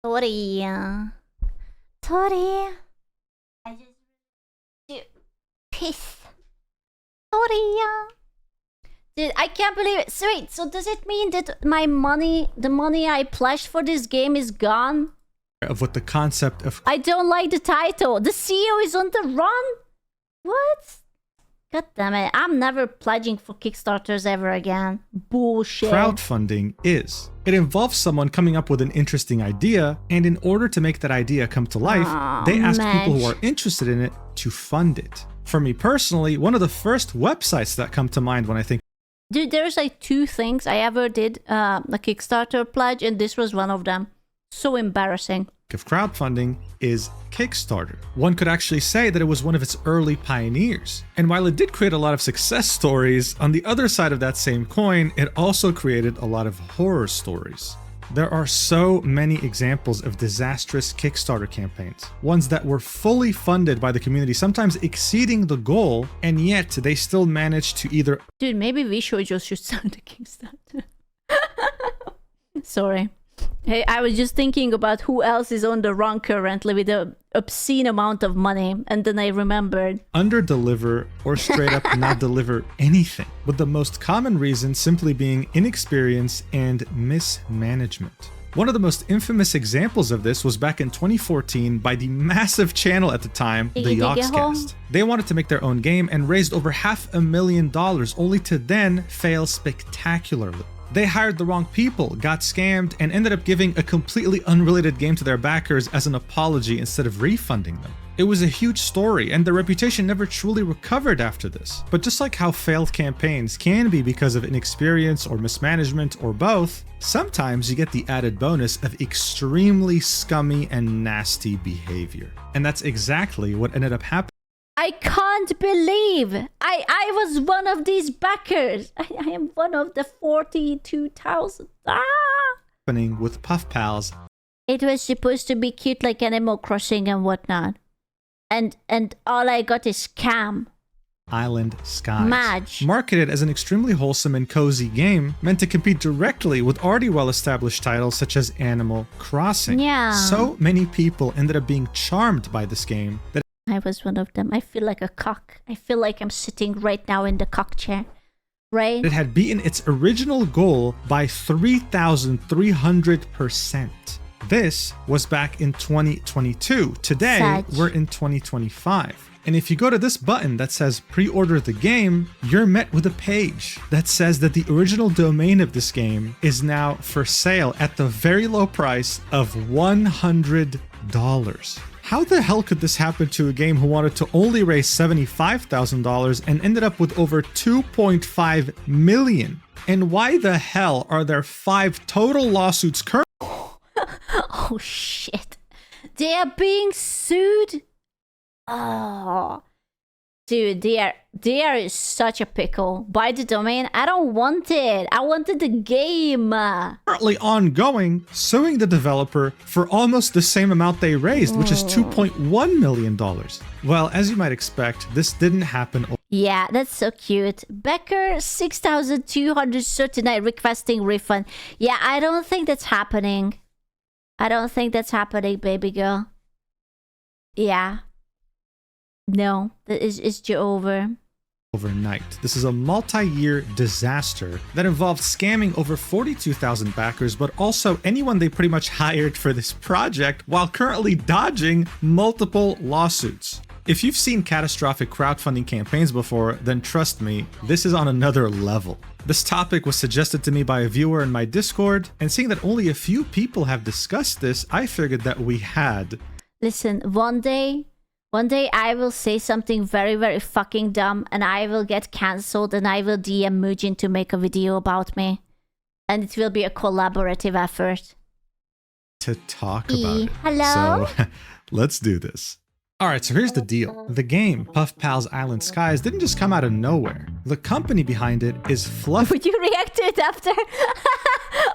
Sorry. Sorry. I just do piss. Sorry. Dude, I can't believe it. So wait, so does it mean that my money, the money I pledged for this game is gone? Of what the concept of I don't like the title. The CEO is on the run? What? God damn it. I'm never pledging for Kickstarters ever again. Bullshit. crowdfunding is. It involves someone coming up with an interesting idea, and in order to make that idea come to life, they ask people who are interested in it to fund it. For me personally, one of the first websites that come to mind when I think Dude, there's like 2 things I ever did a Kickstarter pledge, and this was one of them. So embarrassing. of crowdfunding is Kickstarter. One could actually say that it was one of its early pioneers. And while it did create a lot of success stories, on the other side of that same coin, it also created a lot of horror stories. There are so many examples of disastrous Kickstarter campaigns, ones that were fully funded by the community, sometimes exceeding the goal, and yet they still managed to either... Dude, maybe we should start a Kickstarter. Sorry. Hey, I was just thinking about who else is on the run currently with an obscene amount of money, and then I remembered. Under-deliver or straight up not deliver anything, with the most common reason simply being inexperience and mismanagement. One of the most infamous examples of this was back in 2014 by the massive channel at the time, the Yogscast. They wanted to make their own game and raised over $500,000 only to then fail spectacularly. They hired the wrong people, got scammed, and ended up giving a completely unrelated game to their backers as an apology instead of refunding them. It was a huge story, and their reputation never truly recovered after this. But just like how failed campaigns can be because of inexperience or mismanagement or both, sometimes you get the added bonus of extremely scummy and nasty behavior. And that's exactly what ended up happening. I can't believe I was one of these backers. I am one of the 42,000. Happening with Puffpals. It was supposed to be cute like Animal Crossing and whatnot. And all I got is scam. Island Skies. Madge. Marketed as an extremely wholesome and cozy game, meant to compete directly with already well-established titles such as Animal Crossing. Yeah. So many people ended up being charmed by this game that I was one of them. I feel like a cock. I feel like I'm sitting right now in the cock chair. Right? it had beaten its original goal by 3,300%. This was back in 2022. Today, we're in 2025. And if you go to this button that says pre-order the game, you're met with a page that says that the original domain of this game is now for sale at the very low price of $100. How the hell could this happen to a game who wanted to only raise $75,000 and ended up with over $2.5 million? And why the hell are there 5 total lawsuits currently? Oh shit. They are being sued? Oh. Dude, they are in such a pickle. Buy the domain? I don't want it. I wanted the game. Currently ongoing, suing the developer for almost the same amount they raised, which is $2.1 million. Well, as you might expect, this didn't happen. Yeah, that's so cute. Becker 6,239 requesting refund. Yeah, I don't think that's happening. I don't think that's happening, baby girl. Yeah. No, it's over. Overnight. This is a multi-year disaster that involved scamming over 42,000 backers, but also anyone they pretty much hired for this project while currently dodging multiple lawsuits. If you've seen catastrophic crowdfunding campaigns before, then trust me, this is on another level. This topic was suggested to me by a viewer in my Discord, and seeing that only a few people have discussed this, I figured that we had. Listen, one day I will say something very, very fucking dumb, and I will get cancelled, and I will DM Mujin to make a video about me. And it will be a collaborative effort. To talk about it. Hello? So, let's do this. Alright, so here's the deal. The game, Puffpals Island Skies, didn't just come out of nowhere. The company behind it is Fluffy. Would you react to it after?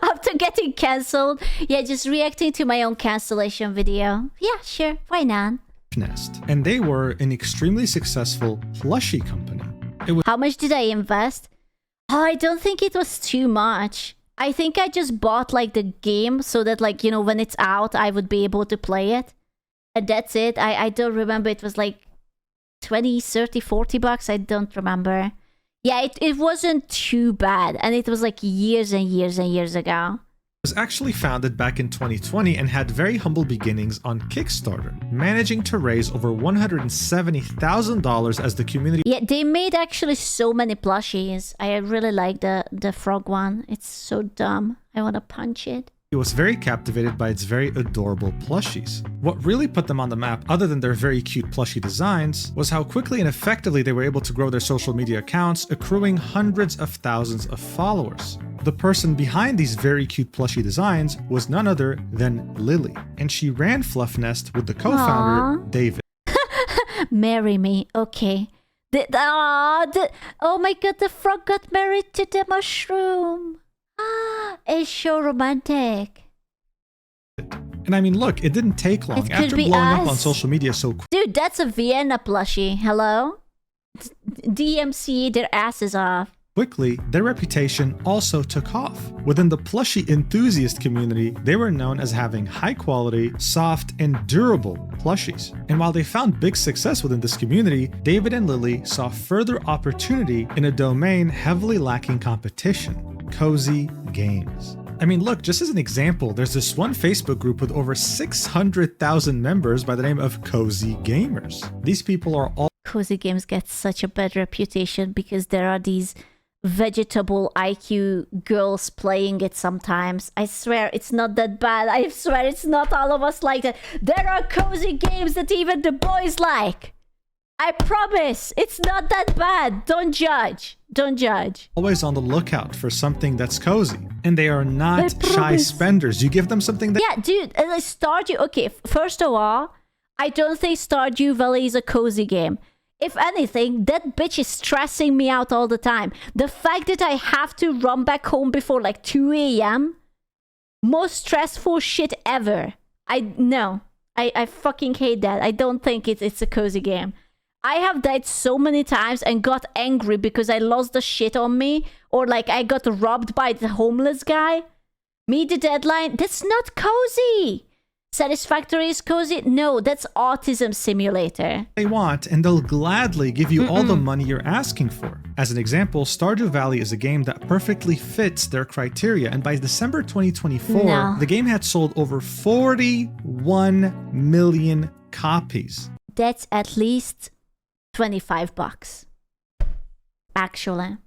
After getting cancelled? Yeah, just reacting to my own cancellation video. Yeah, sure. Why not? Nest, and they were an extremely successful plushie company. How much did I invest? Oh, I don't think it was too much. I think I just bought like the game so that like, you know, when it's out, I would be able to play it. And that's it. I don't remember. It was like 20, 30, 40 bucks. I don't remember. Yeah, it wasn't too bad. And it was like years and years and years ago. Was actually founded back in 2020 and had very humble beginnings on Kickstarter, managing to raise over $170,000 as the community. Yeah, they made actually so many plushies. I really like the frog one. It's so dumb. I want to punch it. He was very captivated by its very adorable plushies. What really put them on the map, other than their very cute plushie designs, was how quickly and effectively they were able to grow their social media accounts, accruing hundreds of thousands of followers. The person behind these very cute plushie designs was none other than Lily, and she ran Fluff Nest with the co-founder, David. Marry me, okay. Oh my god, the frog got married to the mushroom. It's so romantic. And I mean, look, it didn't take long. It could After be blowing us. up on social media so quickly, Dude, that's a Vienna plushie. Hello? DMC their asses off. their reputation also took off. Within the plushie enthusiast community, they were known as having high quality, soft, and durable plushies. And while they found big success within this community, David and Lily saw further opportunity in a domain heavily lacking competition: cozy games. I mean, look, just as an example, there's this one Facebook group with over 600,000 members by the name of Cozy Gamers. These people are all Cozy games get such a bad reputation because there are these vegetable IQ girls playing it sometimes. I swear it's not that bad. I swear it's not all of us like that. There are cozy games that even the boys like. I promise it's not that bad. Don't judge. Don't judge. always on the lookout for something that's cozy. And they are not I shy promise. spenders. You give them something that Yeah, dude, Stardew... Okay, first of all, I don't think Stardew Valley is a cozy game. If anything, that bitch is stressing me out all the time. The fact that I have to run back home before like 2 a.m. Most stressful shit ever. I fucking hate that. I don't think it's a cozy game. I have died so many times and got angry because I lost the shit on me, or like I got robbed by the homeless guy. Meet the deadline. That's not cozy. Satisfactory is cozy? No, that's autism simulator. they want, and they'll gladly give you all the money you're asking for. As an example, Stardew Valley is a game that perfectly fits their criteria, and by December 2024, No. the game had sold over 41 million copies. That's at least $25. Actually.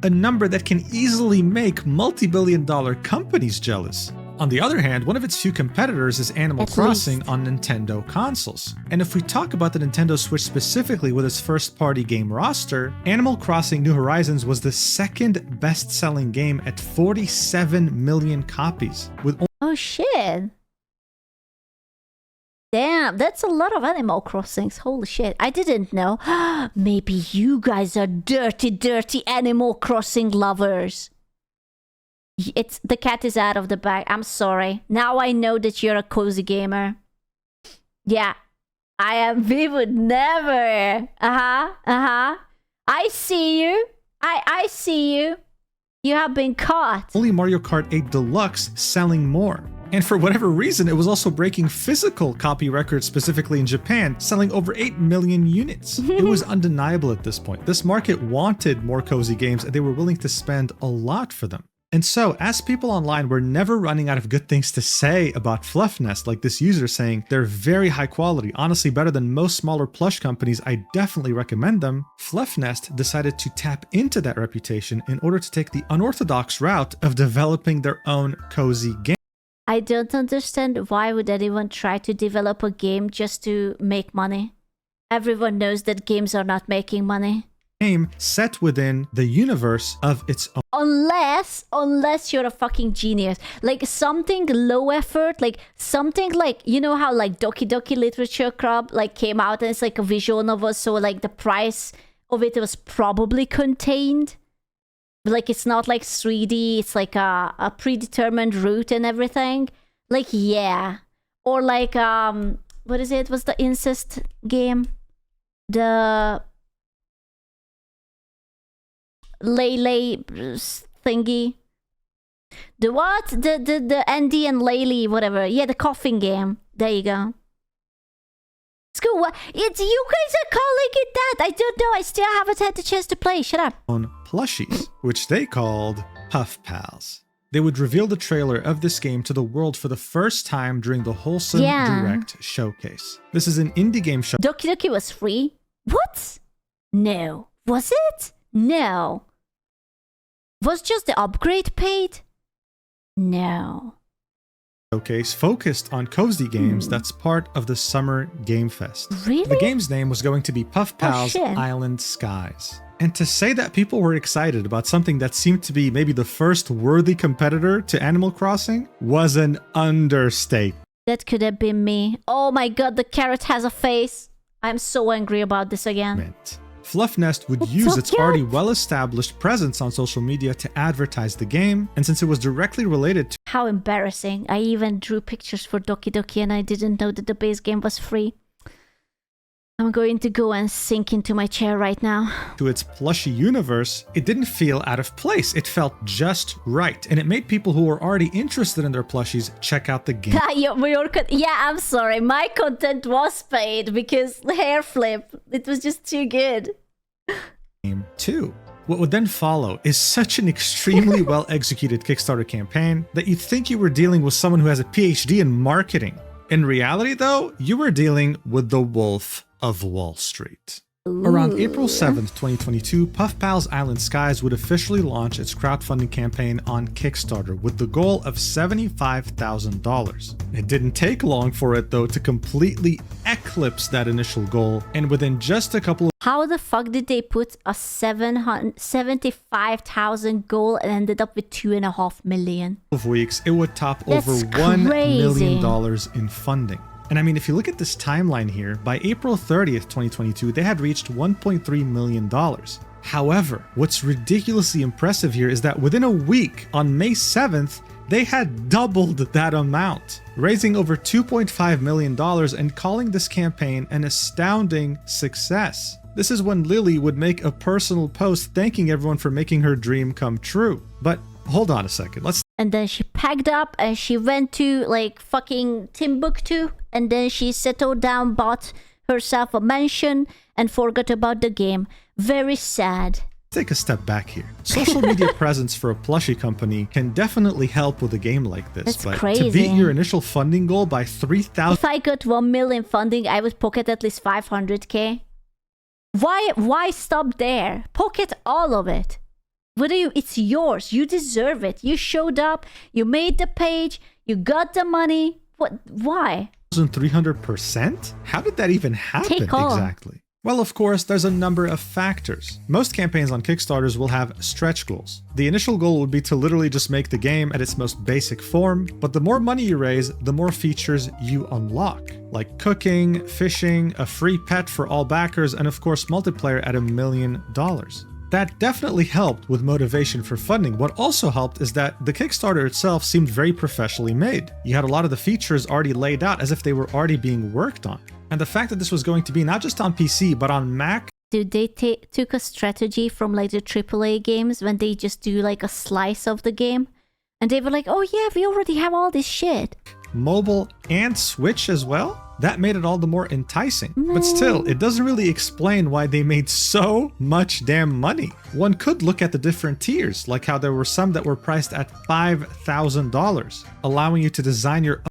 A number that can easily make multi-billion-dollar companies jealous. On the other hand, one of its few competitors is Animal At Crossing least. on Nintendo consoles. And if we talk about the Nintendo Switch specifically with its first-party game roster, Animal Crossing New Horizons was the second best-selling game at 47 million copies, with Oh shit. Damn, that's a lot of Animal Crossings. Holy shit. I didn't know. Maybe you guys are dirty, dirty Animal Crossing lovers. It's the cat is out of the bag. I'm sorry. Now I know that you're a cozy gamer. Yeah. I am. We would never. I see you. I see you. You have been caught. only Mario Kart 8 Deluxe selling more. And for whatever reason, it was also breaking physical copy records, specifically in Japan, selling over 8 million units. It was undeniable at this point. This market wanted more cozy games, and they were willing to spend a lot for them. And so, as people online were never running out of good things to say about Fluff Nest, like this user saying they're very high quality, honestly better than most smaller plush companies, I definitely recommend them, Fluff Nest decided to tap into that reputation in order to take the unorthodox route of developing their own cozy game. I don't understand why would anyone try to develop a game just to make money. Everyone knows that games are not making money. Game set within the universe of its own. Unless you're a fucking genius. Like something low effort, like something like, you know how like Doki Doki Literature Club like came out and it's like a visual novel, so like the price of it was probably contained. Like it's not like 3D, it's like a predetermined route and everything. Like yeah. Or like what is it? What's the incest game? The Lay thingy. The what? The Andy and Laylee, whatever. Yeah, the coughing game. There you go. It's cool. It's you guys are calling it that. I don't know. I still haven't had the chance to play. Shut up. On plushies, which they called Puffpals. They would reveal the trailer of this game to the world for the first time during the Wholesome Direct showcase. This is an indie game show. Doki Doki was free? What? No. Was it? No. Was just the upgrade paid? No. Showcase focused on cozy games that's part of the Summer Game Fest. Really? The game's name was going to be Puffpals Island Skies. And to say that people were excited about something that seemed to be maybe the first worthy competitor to Animal Crossing was an understatement. That could have been me. Oh my god, the carrot has a face. I'm so angry about this again. Fluffnest would use its already well-established presence on social media to advertise the game, and since it was directly related to— How embarrassing. I even drew pictures for Doki Doki and I didn't know that the base game was free. I'm going to go and sink into my chair right now. To its plushie universe, it didn't feel out of place. It felt just right, and it made people who were already interested in their plushies check out the game. Yeah, I'm sorry. My content was paid because the hair flip. It was just too good. Game 2. What would then follow is such an extremely well-executed Kickstarter campaign that you'd think you were dealing with someone who has a PhD in marketing. In reality, though, you were dealing with the Wolf of Wall Street. Around April 7th, 2022, Puffpals Island Skies would officially launch its crowdfunding campaign on Kickstarter with the goal of $75,000. It didn't take long for it, though, to completely eclipse that initial goal, and within just a couple of— How the fuck did they put a 75,000 goal and ended up with 2.5 million? weeks, it would top over $1 million in funding. And I mean, if you look at this timeline here, by April 30th, 2022, they had reached $1.3 million. However, what's ridiculously impressive here is that within a week, on May 7th, they had doubled that amount, raising over $2.5 million and calling this campaign an astounding success. This is when Lily would make a personal post thanking everyone for making her dream come true. But hold on a second, And then she packed up and she went to like fucking Timbuktu, and then she settled down, bought herself a mansion and forgot about the game. Very sad. Take a step back here. Social media presence for a plushie company can definitely help with a game like this. That's but crazy. To beat your initial funding goal by 3,000— If I got 1 million funding, I would pocket at least 500k. Why stop there? Pocket all of it. It's yours. You deserve it. You showed up. You made the page. You got the money. Why? 300%? How did that even happen exactly? Well, of course, there's a number of factors. Most campaigns on Kickstarters will have stretch goals. The initial goal would be to literally just make the game at its most basic form, but the more money you raise, the more features you unlock, like cooking, fishing, a free pet for all backers, and of course multiplayer at $1 million. That definitely helped with motivation for funding. What also helped is that the Kickstarter itself seemed very professionally made. You had a lot of the features already laid out as if they were already being worked on. And the fact that this was going to be not just on PC, but on Mac— Dude, they took a strategy from like the AAA games when they just do like a slice of the game. And they were like, oh yeah, we already have all this shit. Mobile and Switch as well? That made it all the more enticing. But still, it doesn't really explain why they made so much damn money. One could look at the different tiers, like how there were some that were priced at $5,000, allowing you to design your own.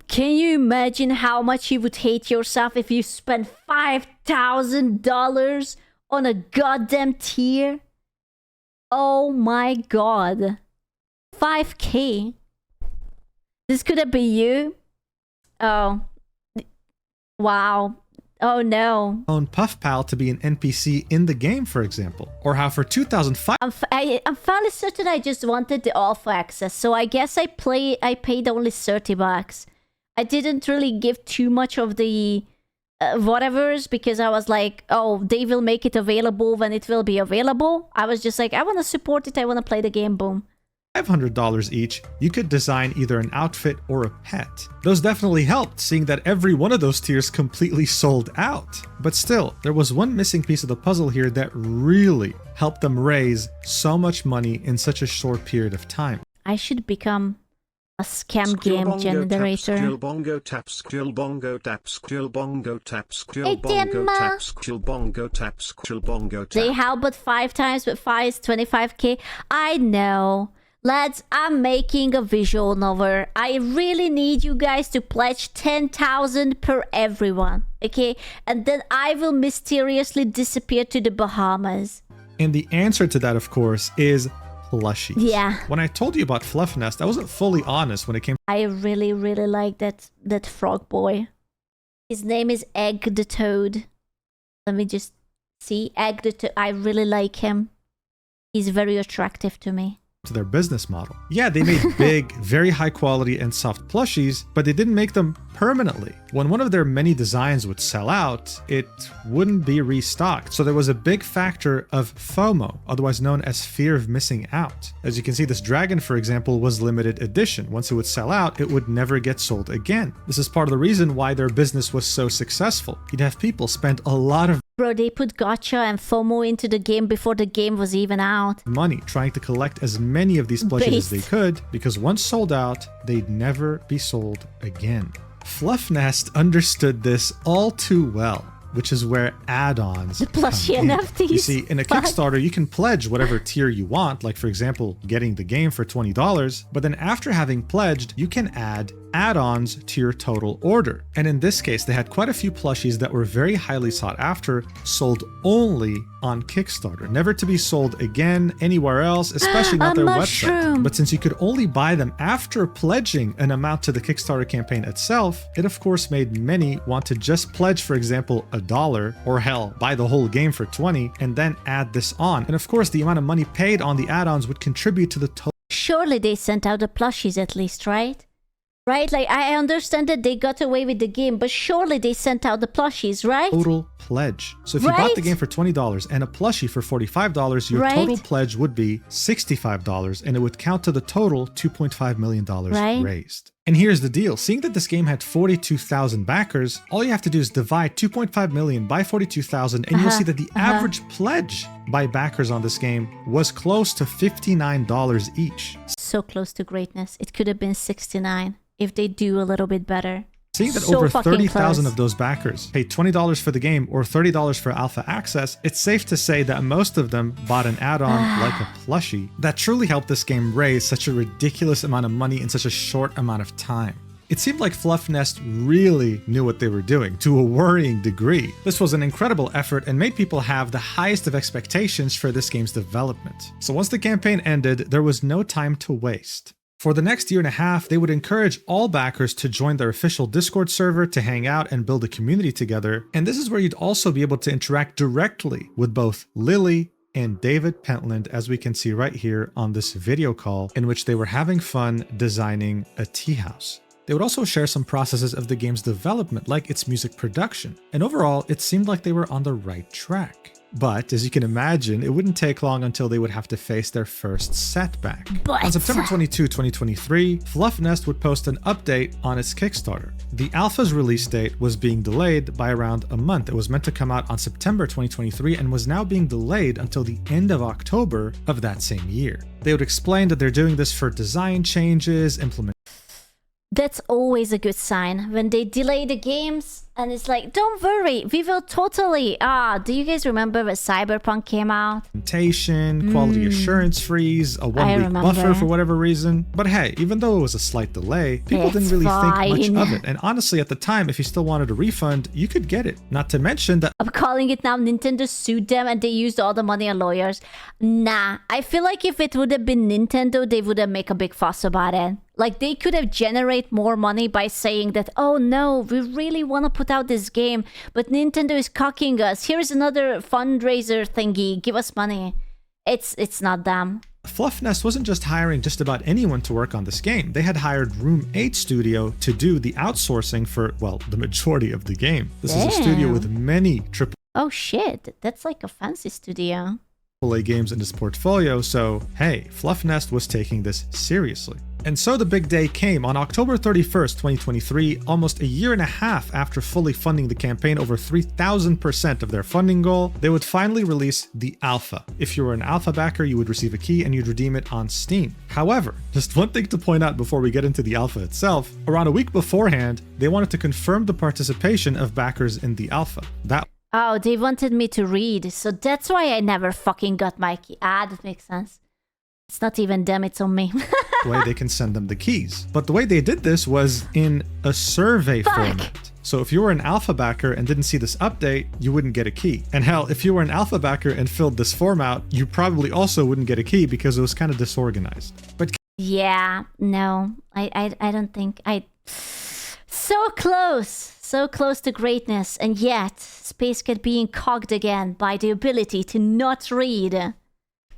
Can you imagine how much you would hate yourself if you spent $5,000 on a goddamn tier? Oh my god. 5k. This could have been you. Oh. Wow. Oh no. Own Puffpal to be an NPC in the game, for example. Or how for 2005... I'm fairly certain I just wanted the alpha access, so I guess I paid only $30. I didn't really give too much of the whatevers because I was like, oh, they will make it available when it will be available. I was just like, I want to support it, I want to play the game, boom. $500 each, you could design either an outfit or a pet. Those definitely helped, seeing that every one of those tiers completely sold out. But still, there was one missing piece of the puzzle here that really helped them raise so much money in such a short period of time. I should become a scam game generator. Skill bongo taps, skill bongo taps, skill bongo taps, skill Hey, bongo Gemma. taps, skill bongo taps, skill bongo taps. They help but 5 times, but 5 is 25k. I know. Lads, I'm making a visual novel. I really need you guys to pledge 10,000 per everyone, okay? And then I will mysteriously disappear to the Bahamas. And the answer to that, of course, is plushies. Yeah. When I told you about Fluff Nest, I wasn't fully honest when it came I really, really like that frog boy. His name is Egg the Toad. Let me just see. Egg the Toad. I really like him. He's very attractive to me. to their business model. Yeah, they made big, very high quality and soft plushies, but they didn't make them permanently. When one of their many designs would sell out, it wouldn't be restocked. So there was a big factor of FOMO, otherwise known as fear of missing out. As you can see, this dragon, for example, was limited edition. Once it would sell out, it would never get sold again. This is part of the reason why their business was so successful. You'd have people spend a lot of Bro, they put gacha and FOMO into the game before the game was even out. money trying to collect as many of these plushies as they could, because once sold out, they'd never be sold again. Fluff Nest understood this all too well, which is where add-ons The plushie come in. NFTs. You see, in a Fuck. Kickstarter, you can pledge whatever tier you want, like for example, getting the game for $20, but then after having pledged, you can add add-ons to your total order. And in this case, they had quite a few plushies that were very highly sought after, sold only on Kickstarter, never to be sold again anywhere else, especially not A their mushroom. website. But since you could only buy them after pledging an amount to the Kickstarter campaign itself, it of course made many want to just pledge, for example, $1, or hell, buy the whole game for $20, and then add this on. And of course, the amount of money paid on the add-ons would contribute to the Surely they sent out the plushies at least, right? Right? Like, I understand that they got away with the game, but surely they sent out the plushies, right? total pledge. So if you bought Right? the game for $20 and a plushie for $45, your Right? total pledge would be $65, and it would count to the total $2.5 million Right? raised. And here's the deal. Seeing that this game had 42,000 backers, all you have to do is divide 2.5 million by 42,000, and you'll see that the average pledge by backers on this game was close to $59 each. So close to greatness. It could have been 69 if they do a little bit better. Seeing that So over fucking 30,000 close. of those backers paid $20 for the game or $30 for alpha access, it's safe to say that most of them bought an add-on like a plushie that truly helped this game raise such a ridiculous amount of money in such a short amount of time. It seemed like Fluff Nest really knew what they were doing, to a worrying degree. This was an incredible effort and made people have the highest of expectations for this game's development. So once the campaign ended, there was no time to waste. For the next year and a half, they would encourage all backers to join their official Discord server to hang out and build a community together. And this is where you'd also be able to interact directly with both Lily and David Pentland, as we can see right here on this video call, in which they were having fun designing a tea house. They would also share some processes of the game's development, like its music production. And overall, it seemed like they were on the right track. But, as you can imagine, it wouldn't take long until they would have to face their first setback. But- On September 22, 2023, Fluff Nest would post an update on its Kickstarter. The alpha's release date was being delayed by around a month. It was meant to come out on September 2023 and was now being delayed until the end of October of that same year. They would explain that they're doing this for design changes, That's always a good sign when they delay the games and it's like, don't worry, we will totally. Do you guys remember when Cyberpunk came out? implementation, quality assurance freeze, a 1 week remember. buffer for whatever reason. But hey, even though it was a slight delay, people It's didn't really think fine. much of it. And honestly, at the time, if you still wanted a refund, you could get it. Not to mention that I'm calling it now. Nintendo sued them and they used all the money on lawyers. Nah, I feel like if it would have been Nintendo, they would have made a big fuss about it. Like, they could have generated more money by saying that, oh no, we really want to put out this game, but Nintendo is cocking us. Here's another fundraiser thingy. Give us money. It's not them. Fluff Nest wasn't just hiring just about anyone to work on this game. They had hired Room 8 Studio to do the outsourcing for, well, the majority of the game. This is a studio Damn. with many triple Oh shit, that's like a fancy studio. AAA games in his portfolio, so hey, Fluffnest was taking this seriously. And so the big day came on October 31st, 2023, almost a year and a half after fully funding the campaign over 3,000% of their funding goal. They would finally release the alpha. If you were an alpha backer, you would receive a key and you'd redeem it on Steam. However, just one thing to point out before we get into the alpha itself, around a week beforehand, they wanted to confirm the participation of backers in the alpha. Oh, they wanted me to read, so that's why I never fucking got my key. Ah, that makes sense. It's not even them, it's on me. The way they can send them the keys. But the way they did this was in a survey format. So if you were an alpha backer and didn't see this update, you wouldn't get a key. And hell, if you were an alpha backer and filled this form out, you probably also wouldn't get a key because it was kind of disorganized. But yeah, no, I don't think so close to greatness, and yet Space Cat being cogged again by the ability to not read.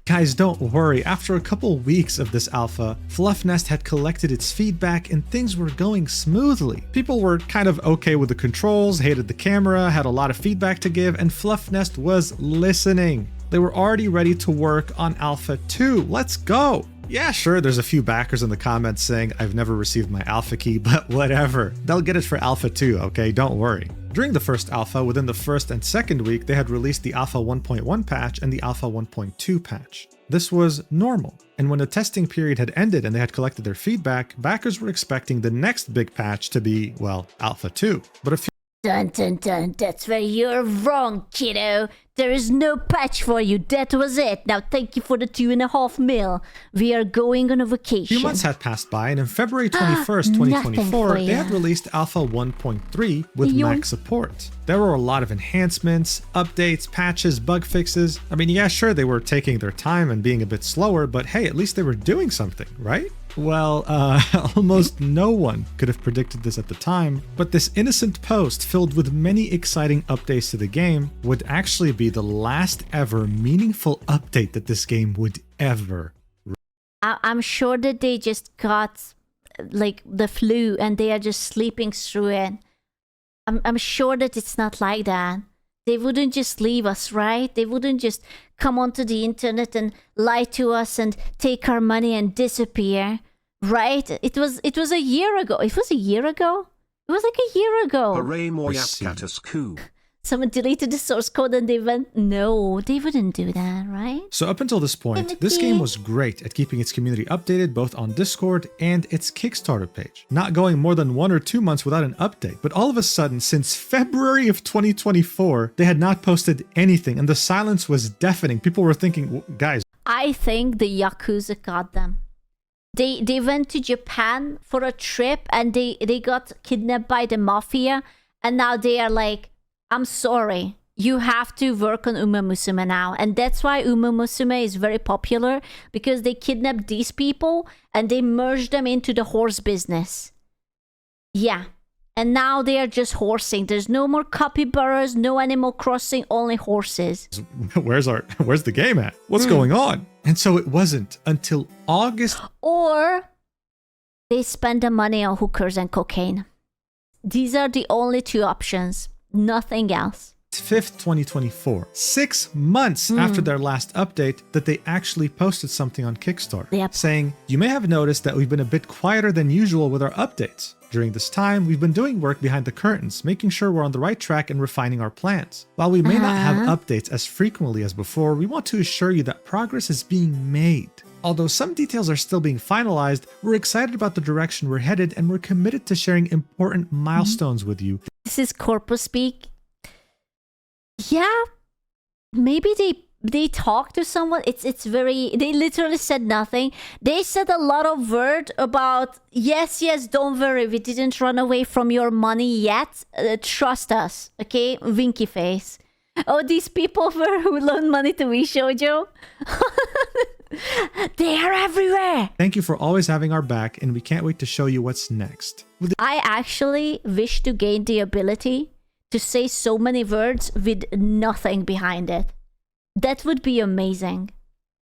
Guys, don't worry, after a couple weeks of this alpha, Fluffnest had collected its feedback and things were going smoothly. People were kind of okay with the controls, hated the camera, had a lot of feedback to give, and Fluffnest was listening. They were already ready to work on Alpha 2. Let's go! Yeah, sure, there's a few backers in the comments saying, I've never received my alpha key, but whatever. They'll get it for Alpha 2, okay? Don't worry. During the first alpha, within the first and second week, they had released the Alpha 1.1 patch and the Alpha 1.2 patch. This was normal, and when the testing period had ended and they had collected their feedback, backers were expecting the next big patch to be, well, Alpha 2. But a few Dun dun dun, that's where you're wrong, kiddo. There is no patch for you, that was it. Now thank you for the 2.5 mil. We are going on a vacation. few months had passed by, and on February 21st, 2024, they had released Alpha 1.3 with max support. There were a lot of enhancements, updates, patches, bug fixes. I mean, yeah, sure, they were taking their time and being a bit slower, but hey, at least they were doing something, right? Well, almost no one could have predicted this at the time, but this innocent post filled with many exciting updates to the game would actually be the last ever meaningful update that this game would ever. I'm sure that they just got like the flu and they are just sleeping through it. I'm sure that it's not like that. They wouldn't just leave us, right? They wouldn't just come onto the internet and lie to us and take our money and disappear, right? It was a year ago. It was a year ago? It was like a year ago. Hooray, more Yapcatus. Someone deleted the source code and they went, no, they wouldn't do that, right? So up until this point, this game was great at keeping its community updated both on Discord and its Kickstarter page, not going more than 1 or 2 months without an update. But all of a sudden, since February of 2024, they had not posted anything and the silence was deafening. People were thinking, guys. I think the Yakuza got them. They went to Japan for a trip and they got kidnapped by the mafia, and now they are like, I'm sorry, you have to work on Uma Musume now. And that's why Uma Musume is very popular, because they kidnapped these people and they merged them into the horse business. Yeah. And now they are just horsing. There's no more capybaras, no Animal Crossing, only horses. Where's the game at? What's going on? And so it wasn't until August. Or they spend the money on hookers and cocaine. These are the only two options. Nothing else. 5th, 2024, 6 months after their last update, that they actually posted something on Kickstarter, saying, you may have noticed that we've been a bit quieter than usual with our updates. During this time, we've been doing work behind the curtains, making sure we're on the right track and refining our plans. While we may not have updates as frequently as before, we want to assure you that progress is being made. Although some details are still being finalized, we're excited about the direction we're headed and we're committed to sharing important milestones with you. This is corpo speak. Yeah, maybe they talked to someone. It's very, they literally said nothing. They said a lot of word about, yes, don't worry, we didn't run away from your money yet. Trust us, okay? Winky face. Oh, these people who loan money to Shoujo. They are everywhere. Thank you for always having our back, and we can't wait to show you what's next. I actually wish to gain the ability to say so many words with nothing behind it. That would be amazing.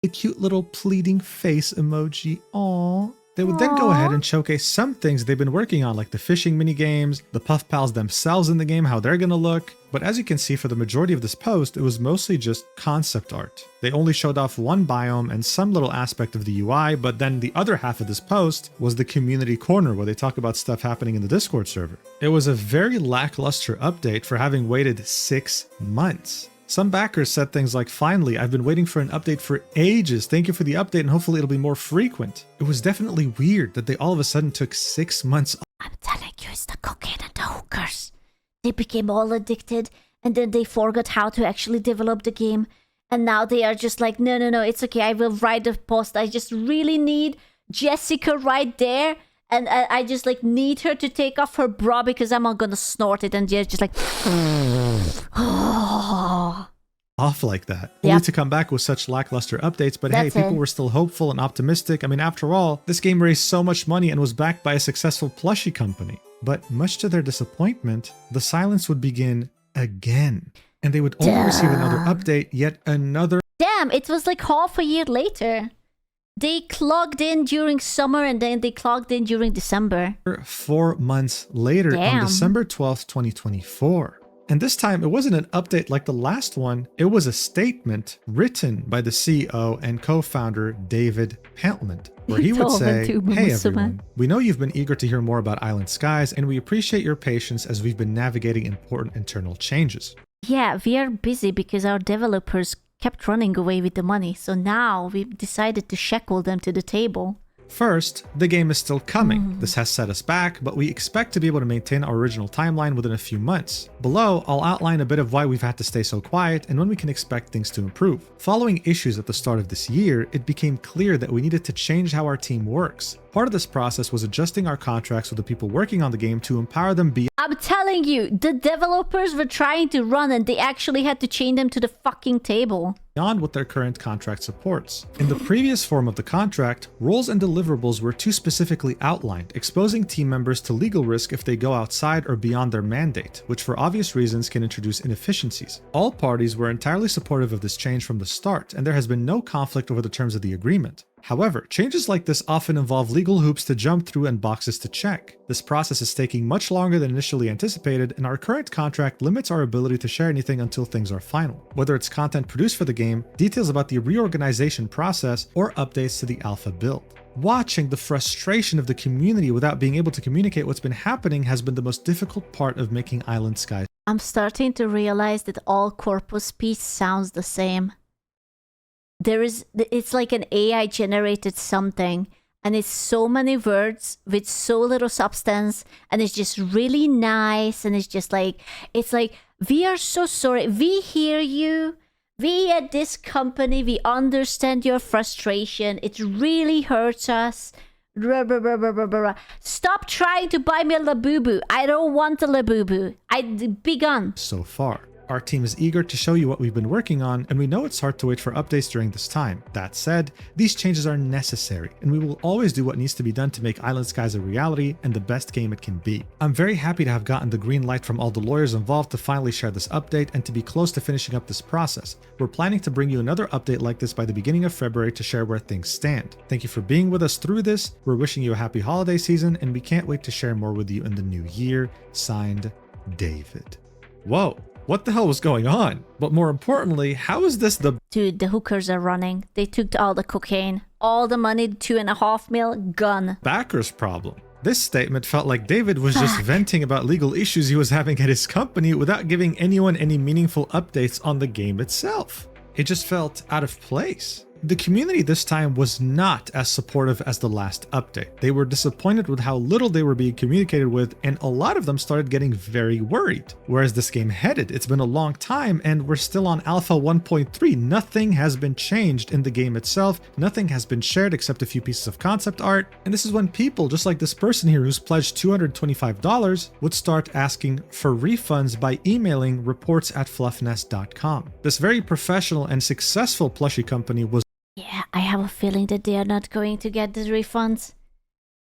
A cute little pleading face emoji. Aww. They would then go ahead Aw. and showcase some things they've been working on, like the fishing minigames, the Puffpals themselves in the game, how they're gonna look. But as you can see, for the majority of this post, it was mostly just concept art. They only showed off one biome and some little aspect of the UI, but then the other half of this post was the community corner where they talk about stuff happening in the Discord server. It was a very lackluster update for having waited 6 months. Some backers said things like, "Finally, I've been waiting for an update for ages. Thank you for the update and hopefully it'll be more frequent." It was definitely weird that they all of a sudden took 6 months. I'm telling you, it's the cocaine and the hookers. They became all addicted and then they forgot how to actually develop the game. And now they are just like, no, it's okay. I will write the post. I just really need Jessica right there. And I just like need her to take off her bra because I'm not gonna snort it. And they're just like, Off like that, Yep. only to come back with such lackluster updates. But That's hey, people it. were still hopeful and optimistic. I mean, after all, this game raised so much money and was backed by a successful plushie company. But much to their disappointment, the silence would begin again, and they would only receive another update, yet another. damn, it was like half a year later. They clogged in during summer and then they clogged in during December. 4 months later on Damn. December 12th, 2024. And this time, it wasn't an update like the last one. It was a statement written by the CEO and co-founder David Pantlement, where he would say, "Hey everyone, we know you've been eager to hear more about Island Skies, and we appreciate your patience as we've been navigating important internal changes. Yeah, we are busy because our developers kept running away with the money. So now we've decided to shackle them to the table. First, the game is still coming. This has set us back, but we expect to be able to maintain our original timeline within a few months. Below, I'll outline a bit of why we've had to stay so quiet and when we can expect things to improve. Following issues at the start of this year, it became clear that we needed to change how our team works. Part of this process was adjusting our contracts with the people working on the game to empower them beyond I'm telling you, the developers were trying to run and they actually had to chain them to the fucking table. what their current contract supports. In the previous form of the contract, roles and deliverables were too specifically outlined, exposing team members to legal risk if they go outside or beyond their mandate, which for obvious reasons can introduce inefficiencies. All parties were entirely supportive of this change from the start, and there has been no conflict over the terms of the agreement. However, changes like this often involve legal hoops to jump through and boxes to check. This process is taking much longer than initially anticipated, and our current contract limits our ability to share anything until things are final. Whether it's content produced for the game, details about the reorganization process, or updates to the alpha build. Watching the frustration of the community without being able to communicate what's been happening has been the most difficult part of making Island Skies. I'm starting to realize that all corpus speech sounds the same. It's like an AI generated something, and it's so many words with so little substance, and it's just really nice, and it's like, we are so sorry, we hear you, we at this company, we understand your frustration, it really hurts us. Stop trying to buy me a Labubu. I don't want a Labubu. Be gone. So far. Our team is eager to show you what we've been working on, and we know it's hard to wait for updates during this time. That said, these changes are necessary, and we will always do what needs to be done to make Island Skies a reality and the best game it can be. I'm very happy to have gotten the green light from all the lawyers involved to finally share this update and to be close to finishing up this process. We're planning to bring you another update like this by the beginning of February to share where things stand. Thank you for being with us through this. We're wishing you a happy holiday season, and we can't wait to share more with you in the new year. Signed, David. Whoa. What the hell was going on? But more importantly, how is this the Dude, the hookers are running. They took all the cocaine, all the money, 2.5 mil, gone. backer's problem? This statement felt like David was just venting about legal issues he was having at his company without giving anyone any meaningful updates on the game itself. It just felt out of place. The community this time was not as supportive as the last update. They were disappointed with how little they were being communicated with, and a lot of them started getting very worried. Where's this game headed? It's been a long time, and we're still on Alpha 1.3. Nothing has been changed in the game itself. Nothing has been shared except a few pieces of concept art. And this is when people, just like this person here who's pledged $225, would start asking for refunds by emailing reports@fluffnest.com. This very professional and successful plushie company was Yeah, I have a feeling that they are not going to get the refunds.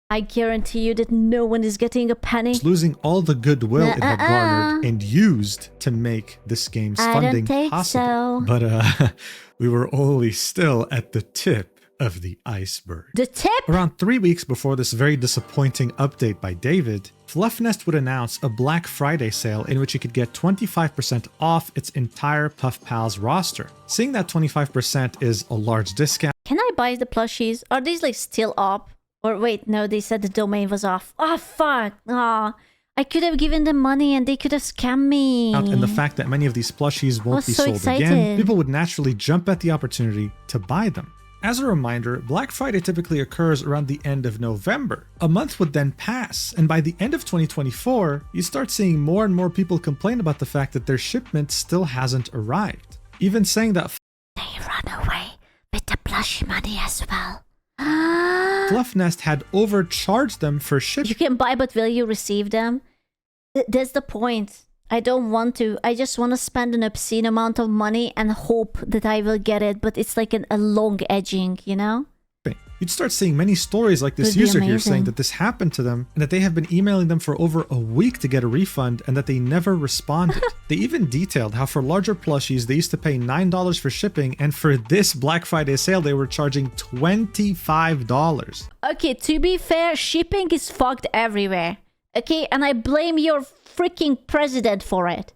I guarantee you that no one is getting a penny. losing all the goodwill it had garnered and used to make this game's I don't funding think possible. so. But we were only still at the tip of the iceberg. The tip? Around 3 weeks before this very disappointing update by David, Fluffnest would announce a Black Friday sale in which you could get 25% off its entire Puffpals roster. Seeing that 25% is a large discount. Can I buy the plushies? Are these like still up? Or wait, no, they said the domain was off. Oh, fuck. Oh, I could have given them money and they could have scammed me. And the fact that many of these plushies won't be so sold excited. again, people would naturally jump at the opportunity to buy them. As a reminder, Black Friday typically occurs around the end of November. A month would then pass, and by the end of 2024, you start seeing more and more people complain about the fact that their shipment still hasn't arrived. Even saying that they run away with the plushie money as well. Fluffnest had overcharged them for shipping. You can buy, but will you receive them? That's the point. I don't want to. I just want to spend an obscene amount of money and hope that I will get it, but it's like a long edging, you know? You'd start seeing many stories like this user here saying that this happened to them and that they have been emailing them for over a week to get a refund and that they never responded. They even detailed how for larger plushies they used to pay $9 for shipping, and for this Black Friday sale they were charging $25. Okay, to be fair, shipping is fucked everywhere. Okay, and I blame your freaking president for it.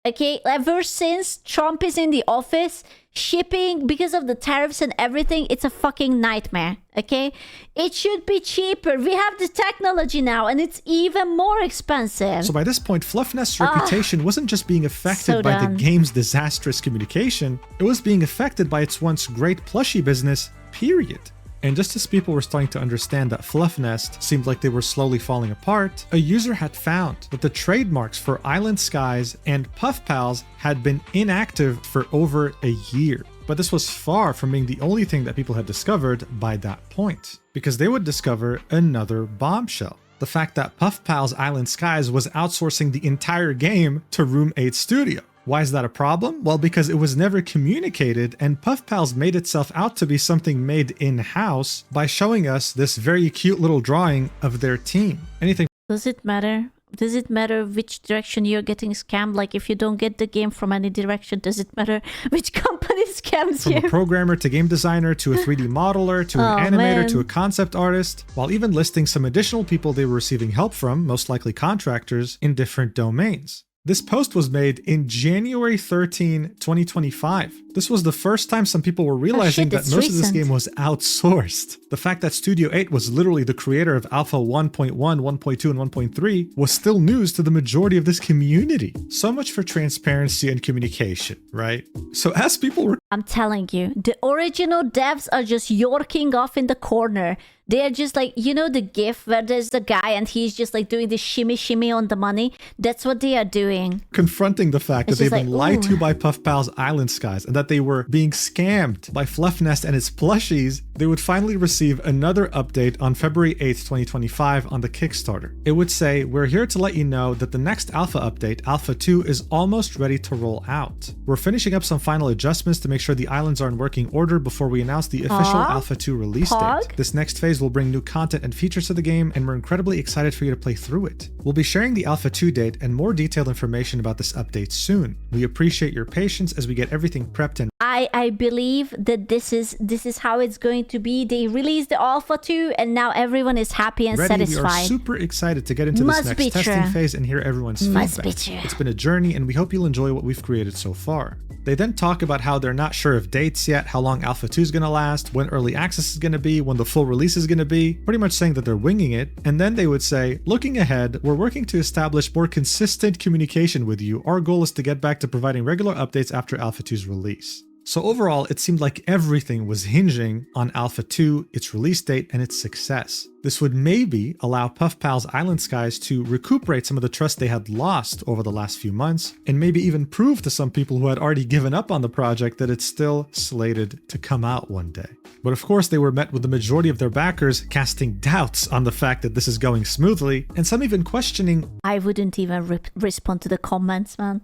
Okay, ever since Trump is in the office, shipping, because of the tariffs and everything, it's a fucking nightmare. Okay, it should be cheaper. We have the technology now and it's even more expensive. So by this point, Fluffnest's reputation wasn't just being affected so by dumb. the game's disastrous communication, it was being affected by its once great plushie business, period. And just as people were starting to understand that Fluffnest seemed like they were slowly falling apart, a user had found that the trademarks for Island Skies and Puffpals had been inactive for over a year. But this was far from being the only thing that people had discovered by that point, because they would discover another bombshell. The fact that Puffpals Island Skies was outsourcing the entire game to Room 8 Studio. Why is that a problem? Well, because it was never communicated, and Puffpals made itself out to be something made in-house by showing us this very cute little drawing of their team. Anything. Does it matter? Does it matter which direction you're getting scammed? Like, if you don't get the game from any direction, does it matter which company scams From you? a programmer to game designer to a 3D modeler to an animator to a concept artist, while even listing some additional people they were receiving help from, most likely contractors, in different domains. This post was made in January 13, 2025. This was the first time some people were realizing that most of this game was outsourced. The fact that Studio 8 was literally the creator of Alpha 1.1, 1.2, and 1.3 was still news to the majority of this community. So much for transparency and communication, right? So as people were... I'm telling you, the original devs are just yorking off in the corner. They're just like, you know the gif where there's the guy and he's just like doing the shimmy shimmy on the money? That's what they are doing. Confronting the fact that they've been lied to by Puffpals Island Skies and that they were being scammed by Fluffnest and its plushies, they would finally receive another update on February 8th, 2025 on the Kickstarter. It would say, "We're here to let you know that the next alpha update, Alpha 2, is almost ready to roll out. We're finishing up some final adjustments to make sure the islands are in working order before we announce the official Alpha 2 release date. This next phase will bring new content and features to the game, and we're incredibly excited for you to play through it. We'll be sharing the Alpha 2 date and more detailed information about this update soon. We appreciate your patience as we get everything prepped and..." I believe that this is how it's going to be. They released the Alpha 2 and now everyone is happy and satisfied. We are super excited to get into this next testing phase and hear everyone's feedback. It's been a journey and we hope you'll enjoy what we've created so far. They then talk about how they're not sure of dates yet, how long Alpha 2 is going to last, when early access is going to be, when the full release is going to be, pretty much saying that they're winging it. And then they would say, "Looking ahead, we're working to establish more consistent communication with you. Our goal is to get back to providing regular updates after Alpha 2's release." So overall, it seemed like everything was hinging on Alpha 2, its release date, and its success. This would maybe allow Puffpals Island Skies to recuperate some of the trust they had lost over the last few months, and maybe even prove to some people who had already given up on the project that it's still slated to come out one day. But of course, they were met with the majority of their backers casting doubts on the fact that this is going smoothly, and some even questioning, I wouldn't even respond to the comments, man.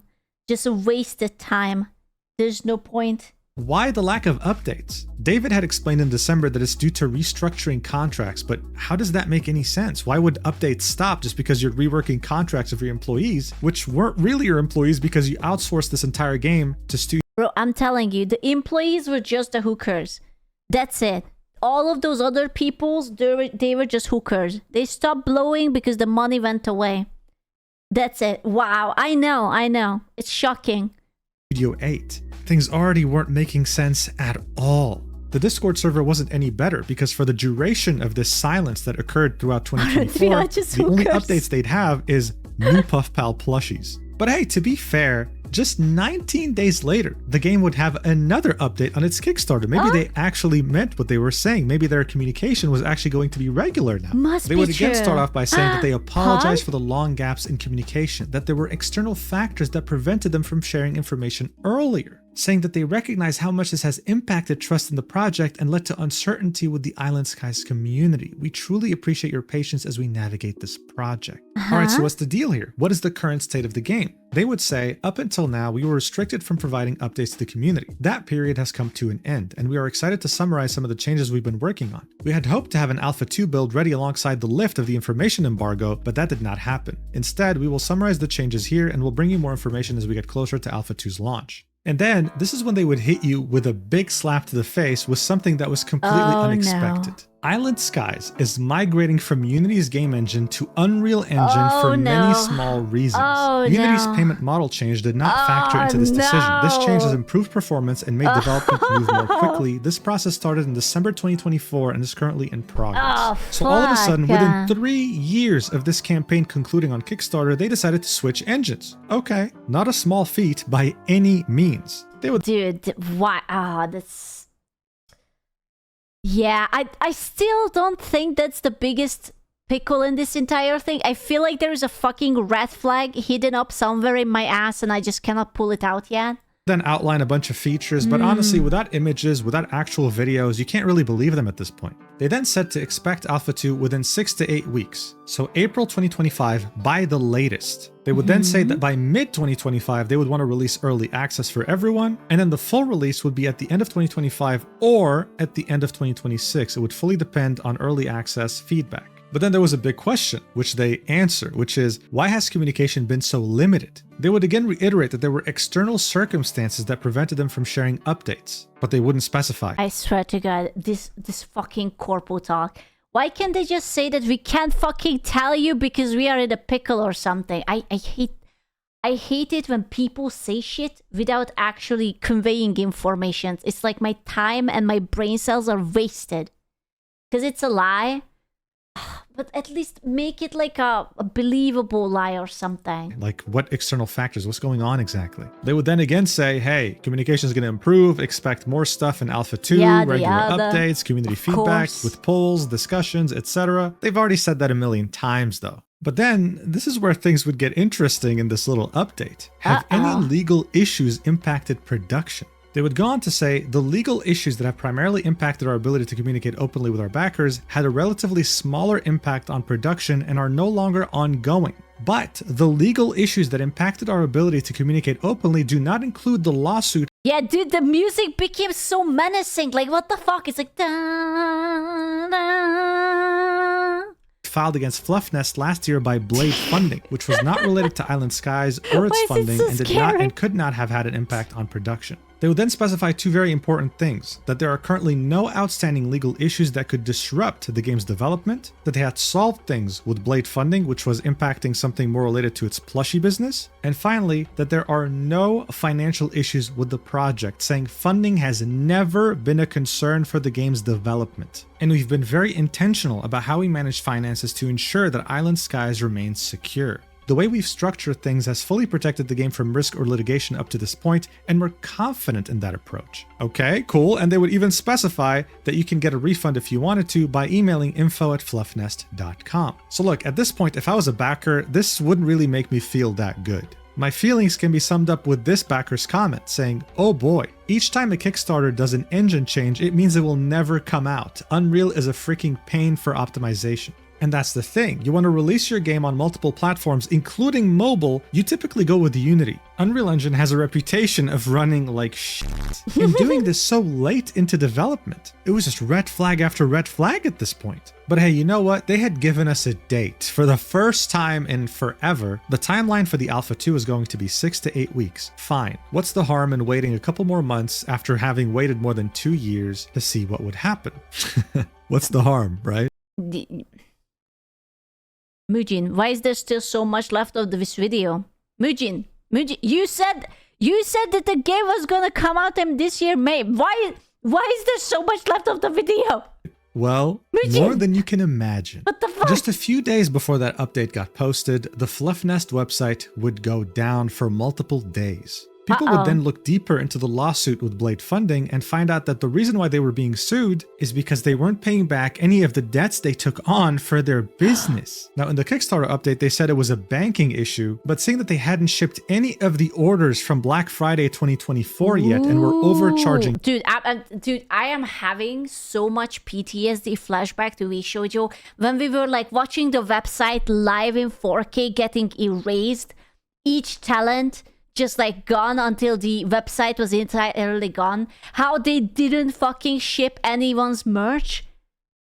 Just a wasted time. There's no point. why the lack of updates? David had explained in December that it's due to restructuring contracts, but how does that make any sense? Why would updates stop just because you're reworking contracts of your employees, which weren't really your employees because you outsourced this entire game to studios? Bro, I'm telling you, the employees were just the hookers. That's it. all of those other people's, they were just hookers. They stopped blowing because the money went away. That's it. Wow. I know. It's shocking. Studio 8. Things already weren't making sense at all. The Discord server wasn't any better because for the duration of this silence that occurred throughout 2024, the only updates they'd have is new Puffpal plushies. But hey, to be fair, just 19 days later, the game would have another update on its Kickstarter. Maybe they actually meant what they were saying. Maybe their communication was actually going to be regular now. They would again start off by saying that they apologize for the long gaps in communication, that there were external factors that prevented them from sharing information earlier, saying that they recognize how much this has impacted trust in the project and led to uncertainty with the Island Skies community. We truly appreciate your patience as we navigate this project. All right, so what's the deal here? What is the current state of the game? They would say, up until now, we were restricted from providing updates to the community. That period has come to an end, and we are excited to summarize some of the changes we've been working on. We had hoped to have an Alpha 2 build ready alongside the lift of the information embargo, but that did not happen. Instead, we will summarize the changes here and we'll bring you more information as we get closer to Alpha 2's launch. And then, this is when they would hit you with a big slap to the face with something that was completely unexpected. No. Island Skies is migrating from Unity's game engine to Unreal Engine for many small reasons. Unity's payment model change did not factor into this decision. This change has improved performance and made development move more quickly. This process started in December 2024 and is currently in progress. So all of a sudden, within 3 years of this campaign concluding on Kickstarter, they decided to switch engines. Okay, not a small feat by any means. They would— Dude, why? That's... Yeah, I still don't think that's the biggest pickle in this entire thing. I feel like there is a fucking red flag hidden up somewhere in my ass and I just cannot pull it out yet. Then outline a bunch of features, but honestly, without images, without actual videos, you can't really believe them at this point. They then said to expect Alpha 2 within 6 to 8 weeks, so April 2025 by the latest. They would then say that by mid-2025, they would want to release early access for everyone, and then the full release would be at the end of 2025 or at the end of 2026. It would fully depend on early access feedback. But then there was a big question, which they answer, which is, why has communication been so limited? They would again reiterate that there were external circumstances that prevented them from sharing updates, but they wouldn't specify. I swear to God, this fucking corpo talk. Why can't they just say that we can't fucking tell you because we are in a pickle or something? I hate it when people say shit without actually conveying information. It's like my time and my brain cells are wasted. Because it's a lie. But at least make it like a believable lie or something. Like what external factors? What's going on exactly? They would then again say, hey, communication is going to improve. Expect more stuff in Alpha 2, regular updates, community feedback with polls, discussions, etc. They've already said that a million times though. But then this is where things would get interesting in this little update. Have any legal issues impacted production? They would go on to say, the legal issues that have primarily impacted our ability to communicate openly with our backers had a relatively smaller impact on production and are no longer ongoing. But the legal issues that impacted our ability to communicate openly do not include the lawsuit. Yeah, dude, the music became so menacing. Like, what the fuck? It's like... Da, da. Filed against Fluffnest last year by Blade Funding, which was not related to Island Skies or its funding and did not and could not have had an impact on production. They would then specify two very important things: that there are currently no outstanding legal issues that could disrupt the game's development, that they had solved things with Blade Funding, which was impacting something more related to its plushie business, and finally, that there are no financial issues with the project, saying funding has never been a concern for the game's development. And we've been very intentional about how we manage finances to ensure that Island Skies remains secure. The way we've structured things has fully protected the game from risk or litigation up to this point, and we're confident in that approach. Okay, cool. And they would even specify that you can get a refund if you wanted to by emailing info@fluffnest.com. So look, at this point, if I was a backer, this wouldn't really make me feel that good. My feelings can be summed up with this backer's comment saying, oh boy, each time a Kickstarter does an engine change, it means it will never come out. Unreal is a freaking pain for optimization. And that's the thing. You want to release your game on multiple platforms, including mobile, you typically go with Unity. Unreal Engine has a reputation of running like shit and doing this so late into development. It was just red flag after red flag at this point. But hey, you know what? They had given us a date. For the first time in forever, the timeline for the Alpha 2 is going to be 6 to 8 weeks. Fine. What's the harm in waiting a couple more months after having waited more than 2 years to see what would happen? What's the harm, right? Mujin, why is there still so much left of this video? Mujin, you said that the game was gonna come out in this year May. Why is there so much left of the video? Well, Mujin! More than you can imagine. What the fuck? Just a few days before that update got posted, the Fluff Nest website would go down for multiple days. People would then look deeper into the lawsuit with Blade Funding and find out that the reason why they were being sued is because they weren't paying back any of the debts they took on for their business. Now, in the Kickstarter update, they said it was a banking issue, but saying that they hadn't shipped any of the orders from Black Friday 2024 yet and were overcharging. Dude, I am having so much PTSD flashback to Shoujo when we were like watching the website live in 4K getting erased, each talent just like gone until the website was entirely gone. How they didn't fucking ship anyone's merch.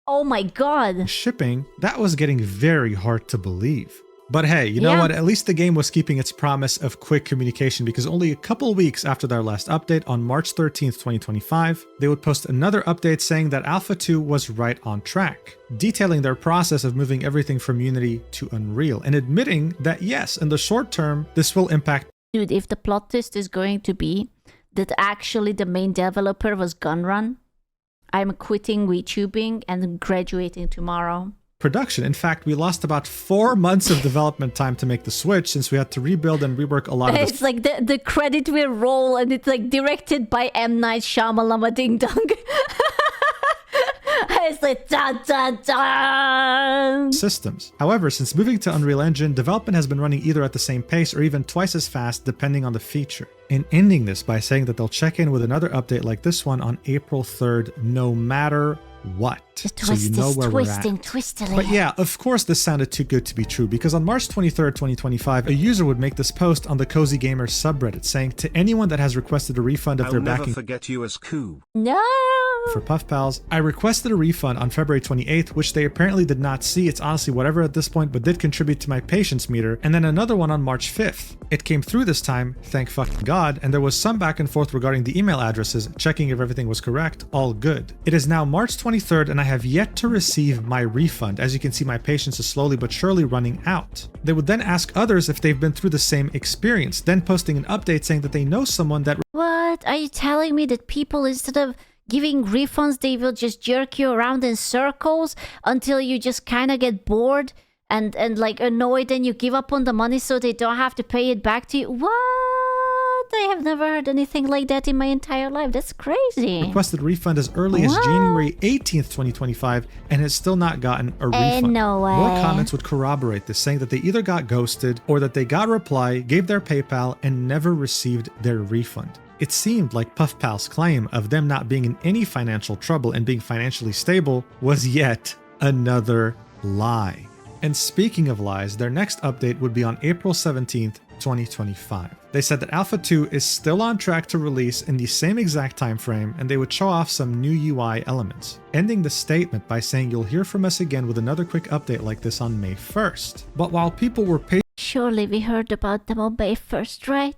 Oh my god. Shipping, that was getting very hard to believe. But hey, you know what? At least the game was keeping its promise of quick communication, because only a couple weeks after their last update on March 13th, 2025, they would post another update saying that Alpha 2 was right on track, detailing their process of moving everything from Unity to Unreal, and admitting that yes, in the short term, this will impact. Dude, if the plot twist is going to be that actually the main developer was Gunrun, I'm quitting VTubing and graduating tomorrow. Production. In fact, we lost about 4 months of development time to make the switch, since we had to rebuild and rework a lot of this. It's like the credit will roll and it's like directed by M. Night Shyamalan Ding Dong. It's like dun dun dun. Systems. However, since moving to Unreal Engine, development has been running either at the same pace or even twice as fast depending on the feature. And ending this by saying that they'll check in with another update like this one on April 3rd, no matter what. So you know where we're at. But yeah, of course this sounded too good to be true, because on March 23rd, 2025, a user would make this post on the Cozy Gamer subreddit saying, to anyone that has requested a refund of their backing— I'll never forget you as Koo. No! For Puffpals, I requested a refund on February 28th, which they apparently did not see. It's honestly whatever at this point, but did contribute to my patience meter, and then another one on March 5th. It came through this time, thank fucking God, and there was some back and forth regarding the email addresses, checking if everything was correct, all good. It is now March 23rd, and I have yet to receive my refund. As you can see, my patience is slowly but surely running out. They would then ask others if they've been through the same experience, then posting an update saying that they know someone that— What? Are you telling me that people, instead of giving refunds, they will just jerk you around in circles until you just kind of get bored and like annoyed, and you give up on the money so they don't have to pay it back to you? What? I have never heard anything like that in my entire life. That's crazy. Requested a refund as early as January 18th, 2025, and has still not gotten a refund. No way. More comments would corroborate this, saying that they either got ghosted or that they got a reply, gave their PayPal, and never received their refund. It seemed like Puffpal's claim of them not being in any financial trouble and being financially stable was yet another lie. And speaking of lies, their next update would be on April 17th, 2025. They said that Alpha 2 is still on track to release in the same exact time frame, and they would show off some new UI elements, ending the statement by saying you'll hear from us again with another quick update like this on May 1st. But while people were Surely we heard about them on May 1st, right?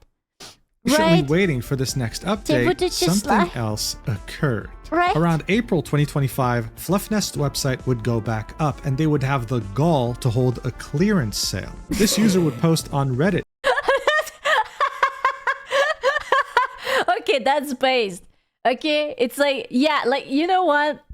patiently waiting for this next update, something like else occurred. Right. Around April 2025, Fluffnest's website would go back up, and they would have the gall to hold a clearance sale. This user would post on Reddit. Okay, that's based. Okay, it's like, yeah, like, you know what?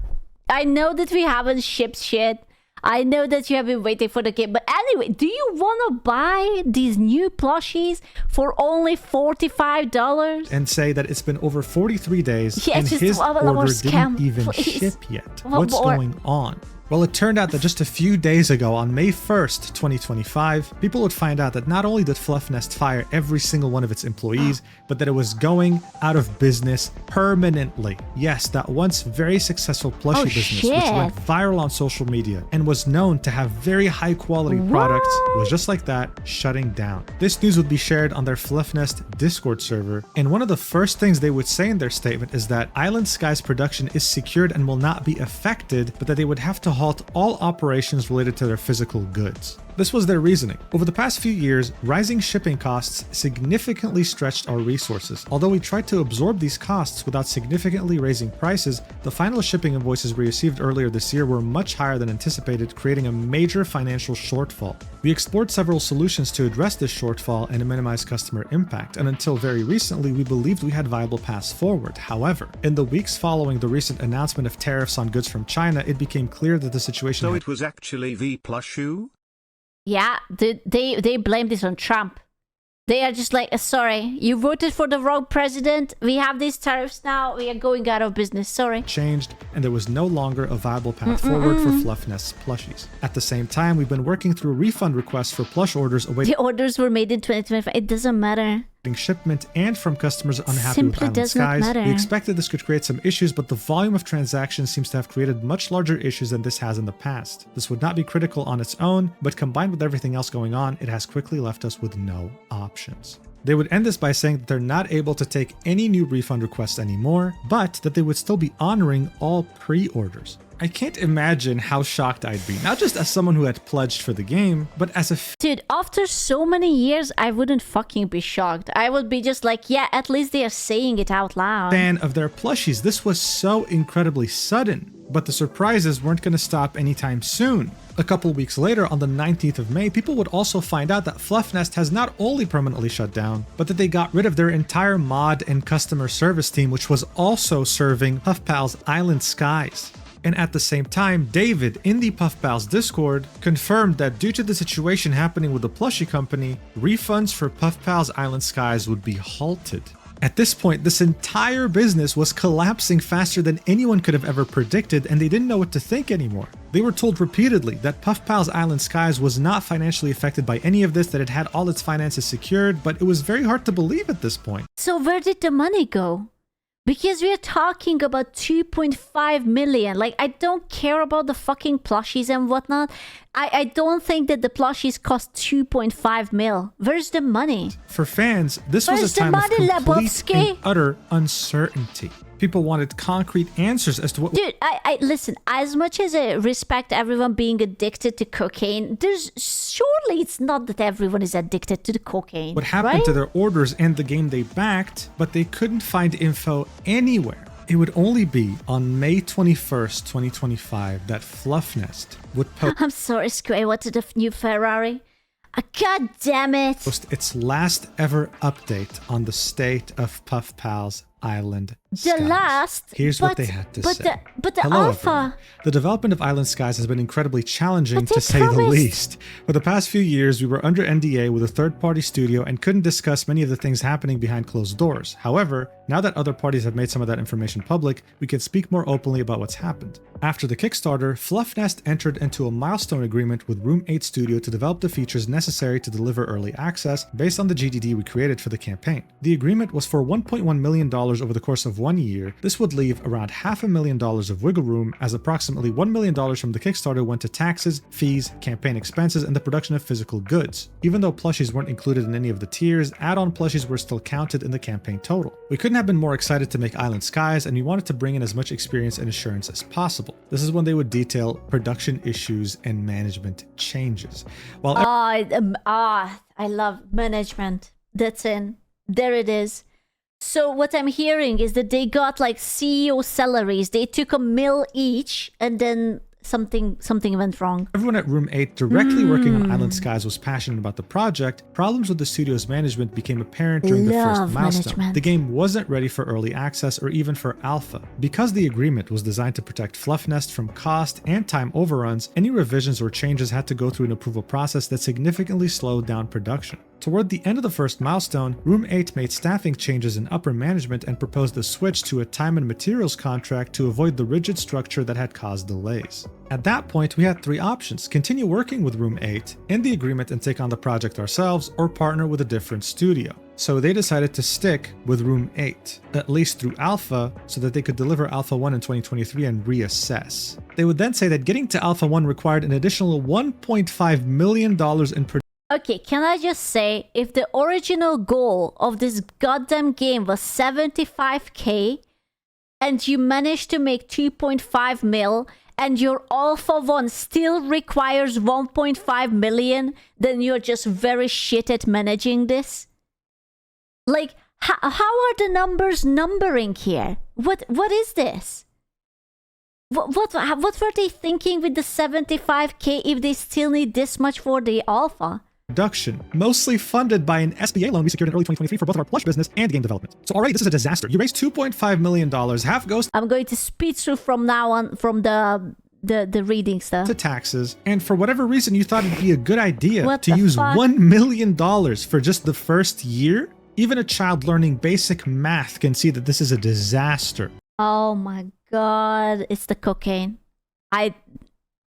I know that we haven't shipped shit. I know that you have been waiting for the game. But anyway, do you want to buy these new plushies for only $45? And say that it's been over 43 days Yeah, and just his one more order scam, didn't even please. ship yet. One What's more. going on? Well, it turned out that just a few days ago, on May 1st, 2025, people would find out that not only did Fluff Nest fire every single one of its employees, but that it was going out of business permanently. Yes, that once very successful plushie business, which went viral on social media and was known to have very high quality products, was just like that, shutting down. This news would be shared on their Fluff Nest Discord server, and one of the first things they would say in their statement is that Island Sky's production is secured and will not be affected, but that they would have to halt all operations related to their physical goods. This was their reasoning. Over the past few years, rising shipping costs significantly stretched our resources. Although we tried to absorb these costs without significantly raising prices, the final shipping invoices we received earlier this year were much higher than anticipated, creating a major financial shortfall. We explored several solutions to address this shortfall and to minimize customer impact, and until very recently, we believed we had viable paths forward. However, in the weeks following the recent announcement of tariffs on goods from China, it became clear that the situation So it was actually the plushie? Yeah, they blame this on Trump. They are just like, sorry, you voted for the wrong president. We have these tariffs now. We are going out of business. Sorry. Changed, and there was no longer a viable path forward for Fluff Nest's plushies. At the same time, we've been working through refund requests for plush orders awaiting The orders were made in 2025. It doesn't matter. shipment and from customers unhappy Simply with Island does not Skies. matter. We expected this could create some issues, but the volume of transactions seems to have created much larger issues than this has in the past. This would not be critical on its own, but combined with everything else going on, it has quickly left us with no options. They would end this by saying that they're not able to take any new refund requests anymore, but that they would still be honoring all pre-orders. I can't imagine how shocked I'd be, not just as someone who had pledged for the game, but as a Dude, after so many years, I wouldn't fucking be shocked. I would be just like, yeah, at least they are saying it out loud. fan of their plushies. This was so incredibly sudden, but the surprises weren't going to stop anytime soon. A couple weeks later, on the 19th of May, people would also find out that Fluff Nest has not only permanently shut down, but that they got rid of their entire mod and customer service team, which was also serving Puffpals Island Skies. And at the same time, David in the Puffpals Discord confirmed that due to the situation happening with the plushie company, refunds for Puffpals Island Skies would be halted. At this point, this entire business was collapsing faster than anyone could have ever predicted, and they didn't know what to think anymore. They were told repeatedly that Puffpals Island Skies was not financially affected by any of this, that it had all its finances secured, but it was very hard to believe at this point. So where did the money go? Because we are talking about 2.5 million. Like, I don't care about the fucking plushies and whatnot. I don't think that the plushies cost 2.5 mil. Where's the money? For fans, this Where's was a the time of money, complete Lebowski? and utter uncertainty. People wanted concrete answers as to what Dude, I listen, as much as I respect everyone being addicted to cocaine, surely it's not that everyone is addicted to the cocaine. what happened right? to their orders and the game they backed, but they couldn't find info anywhere. It would only be on May 21st, 2025 that Fluff Nest would I'm sorry, Square, what's the new Ferrari? God damn it. post its last ever update on the state of Puffpals Island The Skies. last. Here's what they had to say. But the Hello, alpha. everyone. The development of Island Skies has been incredibly challenging, But they to say the promised- least. For the past few years, we were under NDA with a third-party studio and couldn't discuss many of the things happening behind closed doors. However, now that other parties have made some of that information public, we can speak more openly about what's happened. After the Kickstarter, Fluff Nest entered into a milestone agreement with Room 8 Studio to develop the features necessary to deliver early access based on the GDD we created for the campaign. The agreement was for $1.1 million over the course of 1 year. This would leave around $500,000 of wiggle room, as approximately $1 million from the Kickstarter went to taxes, fees, campaign expenses, and the production of physical goods. Even though plushies weren't included in any of the tiers, add-on plushies were still counted in the campaign total. We couldn't have been more excited to make Island Skies, and we wanted to bring in as much experience and assurance as possible. This is when they would detail production issues and management changes. While I love management. That's in. There it is. So what I'm hearing is that they got like CEO salaries. They took $1 million each, and then something went wrong. everyone at Room 8 directly working on Island Skies was passionate about the project, problems with the studio's management became apparent during the first Love milestone. management. The game wasn't ready for early access or even for alpha. Because the agreement was designed to protect Fluff Nest from cost and time overruns, any revisions or changes had to go through an approval process that significantly slowed down production. Toward the end of the first milestone, Room 8 made staffing changes in upper management and proposed a switch to a time and materials contract to avoid the rigid structure that had caused delays. At that point, we had three options: continue working with Room 8, end the agreement and take on the project ourselves, or partner with a different studio. So they decided to stick with Room 8, at least through Alpha, so that they could deliver Alpha 1 in 2023 and reassess. They would then say that getting to Alpha 1 required an additional $1.5 million in production. Okay, can I just say, if the original goal of this goddamn game was 75k, and you managed to make 2.5 mil, and your Alpha 1 still requires 1.5 million, then you're just very shit at managing this? Like, how are the numbers numbering here? What is this? What were they thinking with the 75k if they still need this much for the Alpha? Production, mostly funded by an SBA loan we secured in early 2023 for both of our plush business and game development. So already this is a disaster. You raised $2.5 million, half goes I'm going to speed through from now on from the reading stuff. to taxes, and for whatever reason you thought it'd be a good idea What to the use fuck? $1 million for just the first year? Even a child learning basic math can see that this is a disaster. Oh my god, it's the cocaine.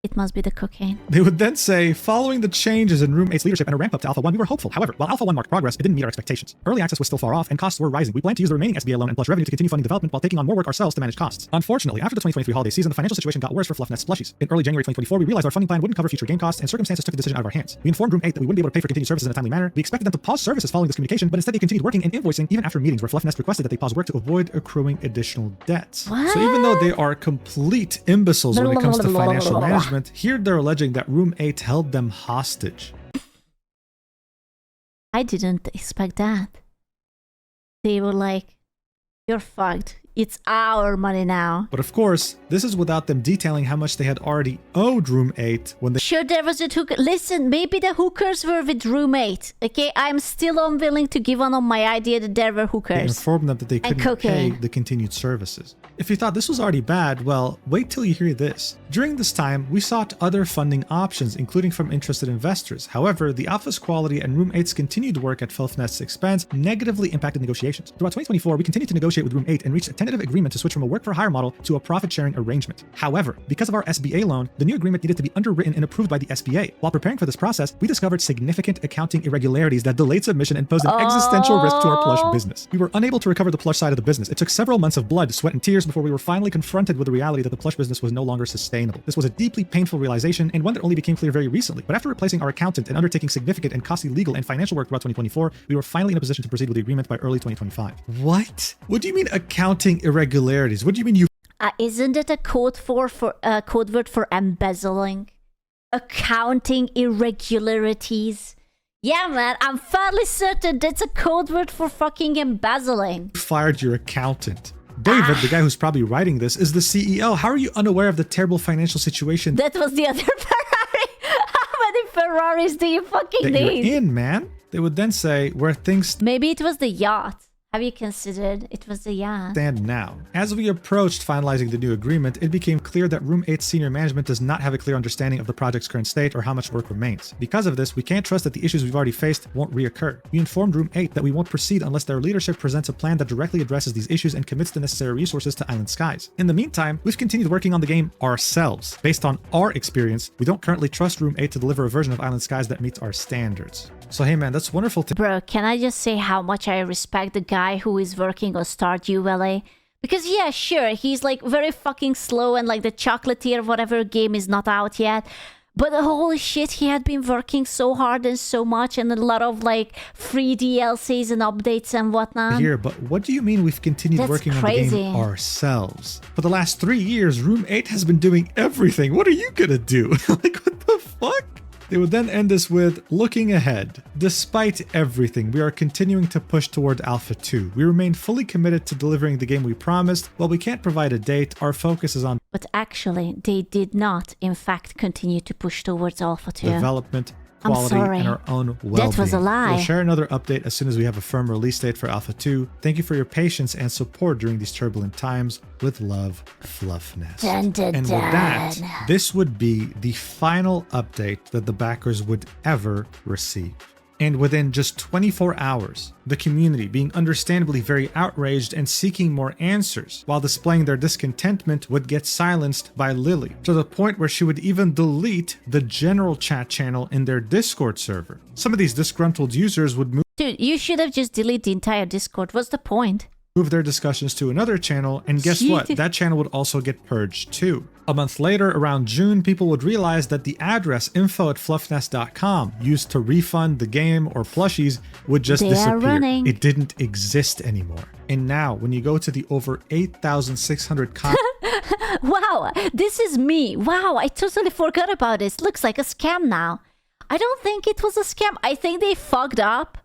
It must be the cocaine. They would then say, following the changes in Room 8's leadership and a ramp up to Alpha 1, we were hopeful. However, while Alpha 1 marked progress, it didn't meet our expectations. Early access was still far off, and costs were rising. We plan to use the remaining SBA loan and plush revenue to continue funding development while taking on more work ourselves to manage costs. Unfortunately, after the 2023 holiday season, the financial situation got worse for Fluffnest plushies. In early January 2024, we realized our funding plan wouldn't cover future game costs, and circumstances took the decision out of our hands. We informed Room 8 that we wouldn't be able to pay for continued services in a timely manner. We expected them to pause services following this communication, but instead they continued working and invoicing even after meetings where Fluffnest requested that they pause work to avoid accruing additional debts. So even though they are complete imbeciles when it comes to financial management, here they're alleging that Room 8 held them hostage. I didn't expect that. They were like, you're fucked. It's our money now. But of course, this is without them detailing how much they had already owed Room 8 when they Sure, there was a hooker. Listen, maybe the hookers were with Room 8. Okay, I'm still unwilling to give on my idea that there were hookers. informed them that they couldn't pay cocaine. the continued services. If you thought this was already bad, well, wait till you hear this. During this time, we sought other funding options, including from interested investors. However, the Alpha's quality and Room 8's continued work at Filthnest's expense negatively impacted negotiations. Throughout 2024, we continued to negotiate with Room 8 and reached a tentative agreement to switch from a work-for-hire model to a profit-sharing arrangement. However, because of our SBA loan, the new agreement needed to be underwritten and approved by the SBA. While preparing for this process, we discovered significant accounting irregularities that delayed submission and posed an existential risk to our plush business. We were unable to recover the plush side of the business. It took several months of blood, sweat, and tears before we were finally confronted with the reality that the plush business was no longer sustainable. This was a deeply painful realization and one that only became clear very recently. But after replacing our accountant and undertaking significant and costly legal and financial work throughout 2024, we were finally in a position to proceed with the agreement by early 2025. What? What do you mean accounting irregularities? What do you mean you Isn't it a code word for embezzling? Accounting irregularities. Yeah, man, I'm fairly certain that's a code word for fucking embezzling. fired your accountant? David, the guy who's probably writing this, is the CEO. How are you unaware of the terrible financial situation That was the other Ferrari. How many Ferraris do you fucking that you're need? in, man? They would then say where things Maybe it was the yacht. Have you considered it was the yacht? stand now. As we approached finalizing the new agreement, it became clear that Room 8's senior management does not have a clear understanding of the project's current state or how much work remains. Because of this, we can't trust that the issues we've already faced won't reoccur. We informed Room 8 that we won't proceed unless their leadership presents a plan that directly addresses these issues and commits the necessary resources to Island Skies. In the meantime, we've continued working on the game ourselves. Based on our experience, we don't currently trust Room 8 to deliver a version of Island Skies that meets our standards. So hey man, that's wonderful to Bro, can I just say how much I respect the guy who is working on Stardew Valley? Because yeah, sure, he's like very fucking slow and like the chocolatier whatever game is not out yet. But holy shit, he had been working so hard and so much and a lot of like free DLCs and updates and whatnot. here, but what do you mean we've continued That's working on the crazy. game ourselves? For the last 3 years, Room 8 has been doing everything. What are you gonna do? Like, what the fuck? They would then end this with, looking ahead. Despite everything, we are continuing to push toward Alpha 2. We remain fully committed to delivering the game we promised. While we can't provide a date, our focus is on But actually, they did not, in fact, continue to push towards Alpha 2. development, I'm quality, sorry. and our own well-being. That was a lie. We'll share another update as soon as we have a firm release date for Alpha 2. Thank you for your patience and support during these turbulent times. With love, Fluffnest. Dun, dun, And with that, dun. this would be the final update that the backers would ever receive. And within just 24 hours, the community being understandably very outraged and seeking more answers, while displaying their discontentment, would get silenced by Lily, to the point where she would even delete the general chat channel in their Discord server. Some of these disgruntled users would Dude, you should have just deleted the entire Discord. What's the point? move their discussions to another channel, and guess what? That channel would also get purged too. A month later, around June, people would realize that the address info@fluffnest.com used to refund the game or plushies would just disappear. It didn't exist anymore. And now, when you go to the over 8,600 Wow, this is me. Wow, I totally forgot about this. Looks like a scam now. I don't think it was a scam. I think they fucked up.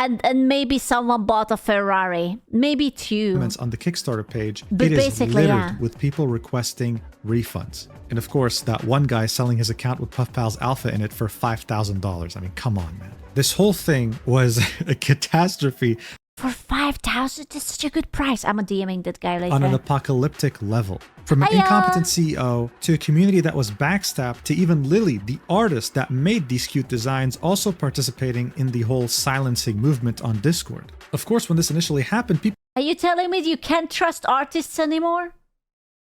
And maybe someone bought a Ferrari. Maybe two. comments on the Kickstarter page, But it is basically, littered yeah. with people requesting refunds. And of course, that one guy selling his account with Puffpals Alpha in it for $5,000. I mean, come on, man. This whole thing was a catastrophe For 5,000, that's such a good price. I'm DMing that guy later. on an apocalyptic level. From an Hiya. incompetent CEO to a community that was backstabbed to even Lily, the artist that made these cute designs, also participating in the whole silencing movement on Discord. Of course, when this initially happened, people Are you telling me you can't trust artists anymore?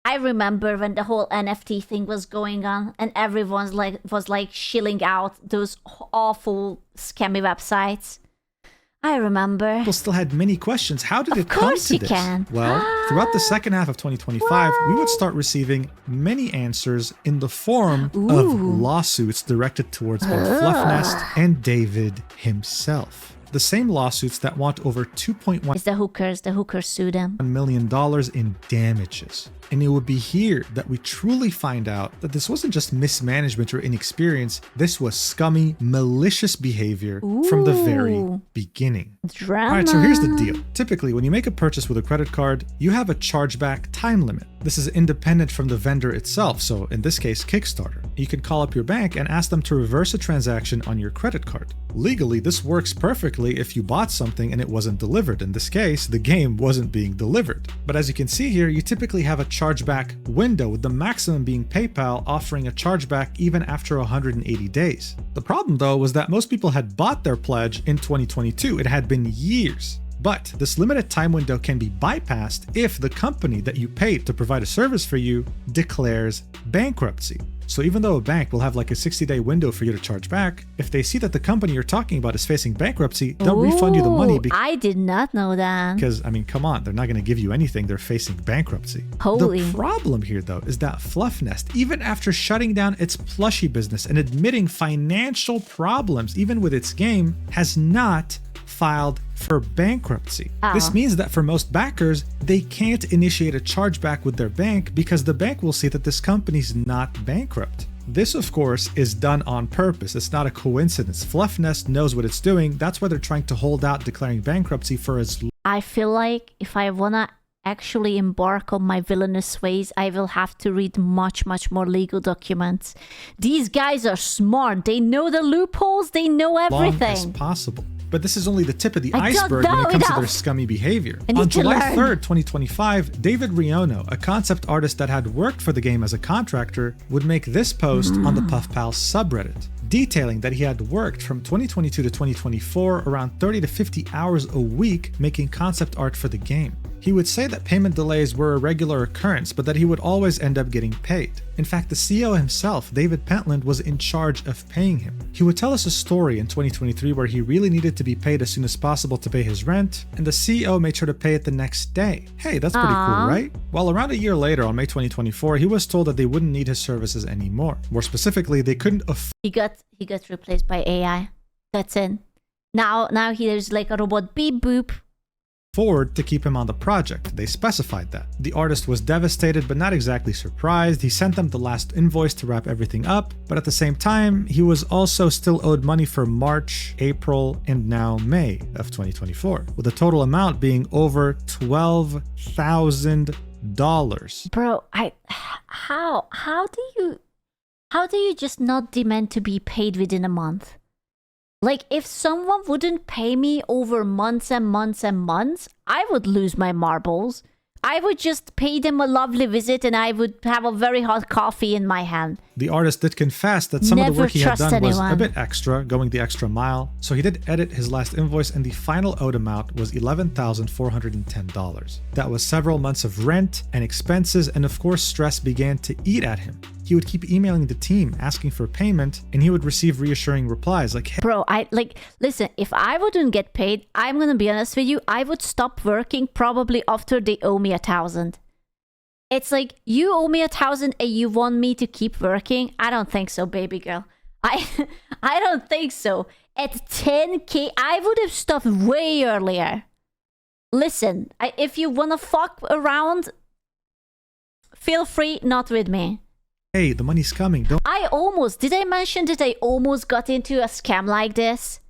I remember when the whole NFT thing was going on and everyone's was shilling out those awful scammy websites. I remember. still had many questions. How did it come course to you this? can. Well, throughout the second half of 2025, we would start receiving many answers in the form of lawsuits directed towards both Fluffnest and David himself. The same lawsuits that want over $2.1 It's the hookers sue them. million in damages. And it would be here that we truly find out that this wasn't just mismanagement or inexperience, this was scummy, malicious behavior from the very Ooh. beginning. Drama. Alright, so here's the deal. Typically, when you make a purchase with a credit card, you have a chargeback time limit. This is independent from the vendor itself, so in this case, Kickstarter. You could call up your bank and ask them to reverse a transaction on your credit card. Legally, this works perfectly if you bought something and it wasn't delivered. In this case, the game wasn't being delivered. But as you can see here, you typically have a chargeback window, with the maximum being PayPal offering a chargeback even after 180 days. The problem though was that most people had bought their pledge in 2022. It had been years. But this limited time window can be bypassed if the company that you paid to provide a service for you declares bankruptcy. So even though a bank will have like a 60-day window for you to charge back, if they see that the company you're talking about is facing bankruptcy, they'll refund you the money I did not know that. because, I mean, come on, they're not going to give you anything. They're facing bankruptcy. Holy. The problem here, though, is that Fluffnest, even after shutting down its plushie business and admitting financial problems, even with its game, has not filed for bankruptcy. This means that for most backers, they can't initiate a chargeback with their bank because the bank will see that this company's not bankrupt. This, of course, is done on purpose. It's not a coincidence. Fluffnest knows what it's doing. That's why they're trying to hold out declaring bankruptcy for as I feel like if I wanna actually embark on my villainous ways, I will have to read much more legal documents. These guys are smart. They know the loopholes. They know long as everything. possible. But this is only the tip of the I don't iceberg when know it comes to enough. their scummy behavior. I need On to July learn. 3rd, 2025, David Riono, a concept artist that had worked for the game as a contractor, would make this post on the Puffpals subreddit, detailing that he had worked from 2022 to 2024 around 30 to 50 hours a week making concept art for the game. He would say that payment delays were a regular occurrence, but that he would always end up getting paid. In fact, the CEO himself, David Pentland, was in charge of paying him. He would tell us a story in 2023 where he really needed to be paid as soon as possible to pay his rent, and the CEO made sure to pay it the next day. Hey, that's pretty cool, right? Well, around a year later, on May 2024, he was told that they wouldn't need his services anymore. More specifically, they couldn't afford He got replaced by AI. That's it. Now there's like a robot beep boop. to keep him on the project. They specified that. The artist was devastated but not exactly surprised. He sent them the last invoice to wrap everything up, but at the same time, he was also still owed money for March, April, and now May of 2024, with the total amount being over $12,000. Bro, how do you just not demand to be paid within a month? Like, if someone wouldn't pay me over months and months and months, I would lose my marbles. I would just pay them a lovely visit and I would have a very hot coffee in my hand. The artist did confess that some of the Never work he had trust done was a anyone. bit extra, going the extra mile, so he did edit his last invoice and the final owed amount was $11,410. That was several months of rent and expenses, and of course stress began to eat at him. He would keep emailing the team asking for payment, and he would receive reassuring replies like, hey, Bro, listen, if I wouldn't get paid, I'm gonna be honest with you, I would stop working probably after they owe me 1,000. It's like, you owe me 1,000 and you want me to keep working? I don't think so, baby girl. I don't think so. At 10K, I would have stopped way earlier. Listen, if you wanna fuck around, feel free, not with me. hey, the money's coming, don't... Did I mention that I almost got into a scam like this?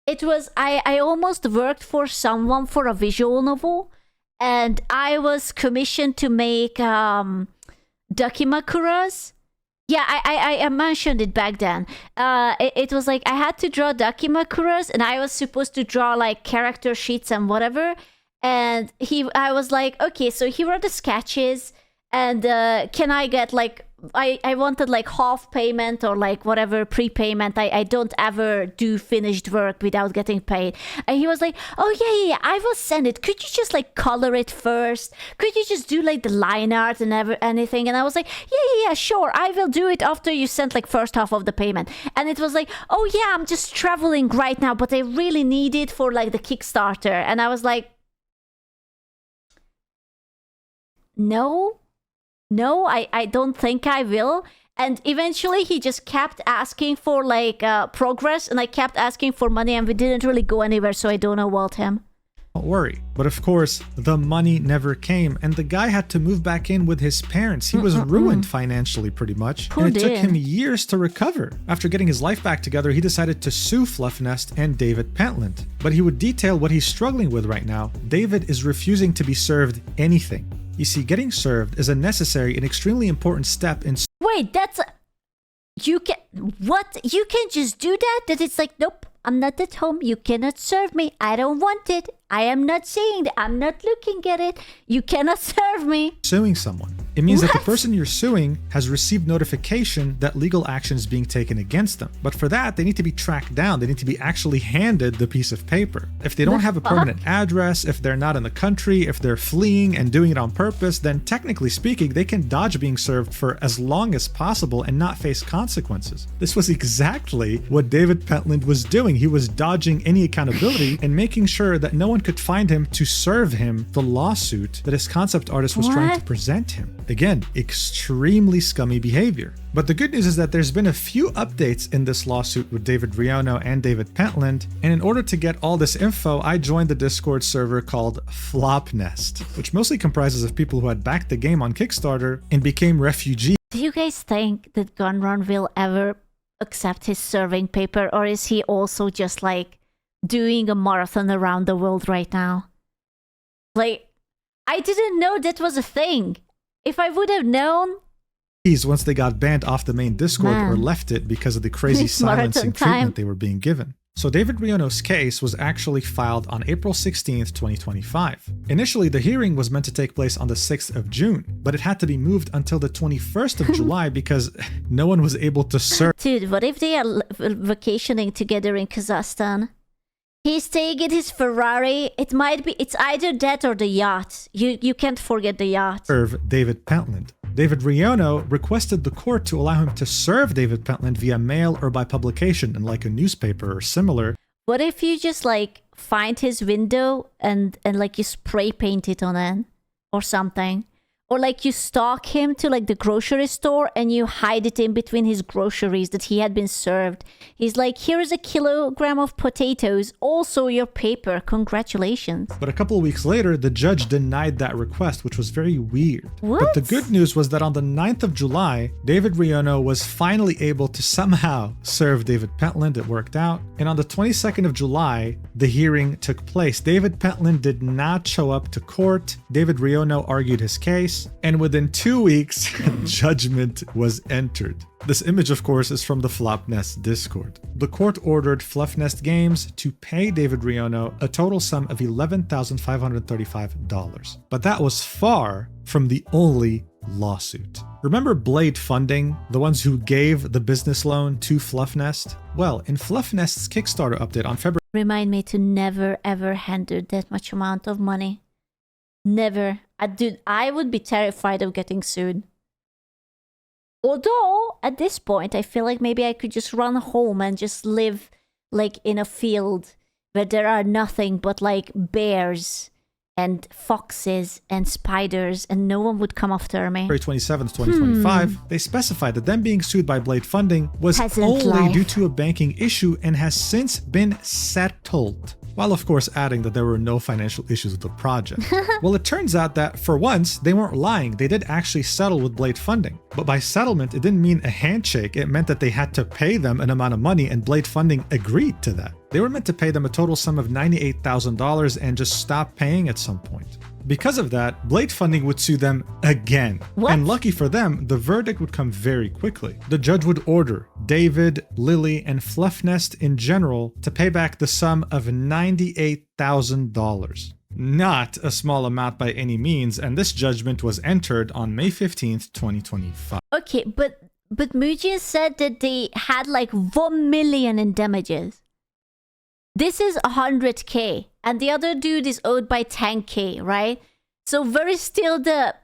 It was, I almost worked for someone for a visual novel, and I was commissioned to make Dakimakuras. Yeah, I mentioned it back then. It was like I had to draw Dakimakuras, and I was supposed to draw like character sheets and whatever. And I was like, okay, so here are the sketches, and can I get like, I wanted like half payment or like whatever prepayment. I don't ever do finished work without getting paid. And he was like, oh yeah, I will send it. Could you just like color it first? Could you just do like the line art and anything? And I was like, yeah, sure. I will do it after you sent like first half of the payment. And it was like, oh yeah, I'm just traveling right now, but I really need it for like the Kickstarter. And I was like, no, I don't think I will. And eventually he just kept asking for like progress, and I kept asking for money, and we didn't really go anywhere, so I don't know about him. Don't worry. But of course, the money never came, and the guy had to move back in with his parents. He was ruined financially pretty much, Poor and it took dude. him years to recover. After getting his life back together, he decided to sue Fluffnest and David Pentland. But he would detail what he's struggling with right now. David is refusing to be served anything. You see, getting served is a necessary and extremely important step in... Wait, you can just do that? That it's like, nope, I'm not at home. You cannot serve me. I don't want it. I am not saying that. I'm not looking at it. You cannot serve me. Suing someone. It means that the What? person you're suing has received notification that legal action is being taken against them. But for that, they need to be tracked down. They need to be actually handed the piece of paper. If they don't have a permanent address, if they're not in the country, if they're fleeing and doing it on purpose, then technically speaking, they can dodge being served for as long as possible and not face consequences. This was exactly what David Pentland was doing. He was dodging any accountability and making sure that no one could find him to serve him the lawsuit that his concept artist was trying to What? present him. Again, extremely scummy behavior. But the good news is that there's been a few updates in this lawsuit with David Riono and David Pentland, and in order to get all this info, I joined the Discord server called Flopnest, which mostly comprises of people who had backed the game on Kickstarter and became refugees. Do you guys think that Gunrun will ever accept his serving paper, or is he also just like doing a marathon around the world right now? Like, I didn't know that was a thing. If I would have known, Once they got banned off the main Discord or Man. left it because of the crazy It's marathon silencing time. treatment they were being given. So David Riono's case was actually filed on April 16th, 2025. Initially, the hearing was meant to take place on the 6th of June, but it had to be moved until the 21st of July because no one was able to serve dude, what if they are vacationing together in Kazakhstan? He's taking his Ferrari. It's either that or the yacht. You can't forget the yacht. David Pentland. David Riono requested the court to allow him to serve David Pentland via mail or by publication in like a newspaper or similar. What if you just like find his window and like you spray paint it on it or something? Or like you stalk him to like the grocery store and you hide it in between his groceries that he had been served. He's like, here is a kilogram of potatoes, also your paper, congratulations. But a couple of weeks later, the judge denied that request, which was very weird. What? But the good news was that on the 9th of July, David Riono was finally able to somehow serve David Pentland. It worked out. And on the 22nd of July, the hearing took place. David Pentland did not show up to court. David Riono argued his case. And within 2 weeks, judgment was entered. This image, of course, is from the Flopnest Discord. The court ordered Fluffnest Games to pay David Riono a total sum of $11,535. But that was far from the only lawsuit. Remember Blade Funding, the ones who gave the business loan to Fluffnest? Well, in Fluffnest's Kickstarter update on February Remind me to never ever handle that much amount of money. Never. I would be terrified of getting sued. Although, at this point, I feel like maybe I could just run home and just live like in a field where there are nothing but like bears and foxes and spiders and no one would come after me. February 27th, 2025, they specified that them being sued by Blade Funding was Peasant only life. due to a banking issue and has since been settled. While of course adding that there were no financial issues with the project. Well, it turns out that for once, they weren't lying. They did actually settle with Blade Funding. But by settlement, it didn't mean a handshake. It meant that they had to pay them an amount of money and Blade Funding agreed to that. They were meant to pay them a total sum of $98,000 and just stop paying at some point. Because of that, Blade Funding would sue them again. What? And lucky for them, the verdict would come very quickly. The judge would order David, Lily, and Fluffnest in general to pay back the sum of $98,000. Not a small amount by any means, and this judgment was entered on May 15th, 2025. Okay, but Muji said that they had like 1 million in damages. This is 100k, and the other dude is owed by 10k, right? So where's the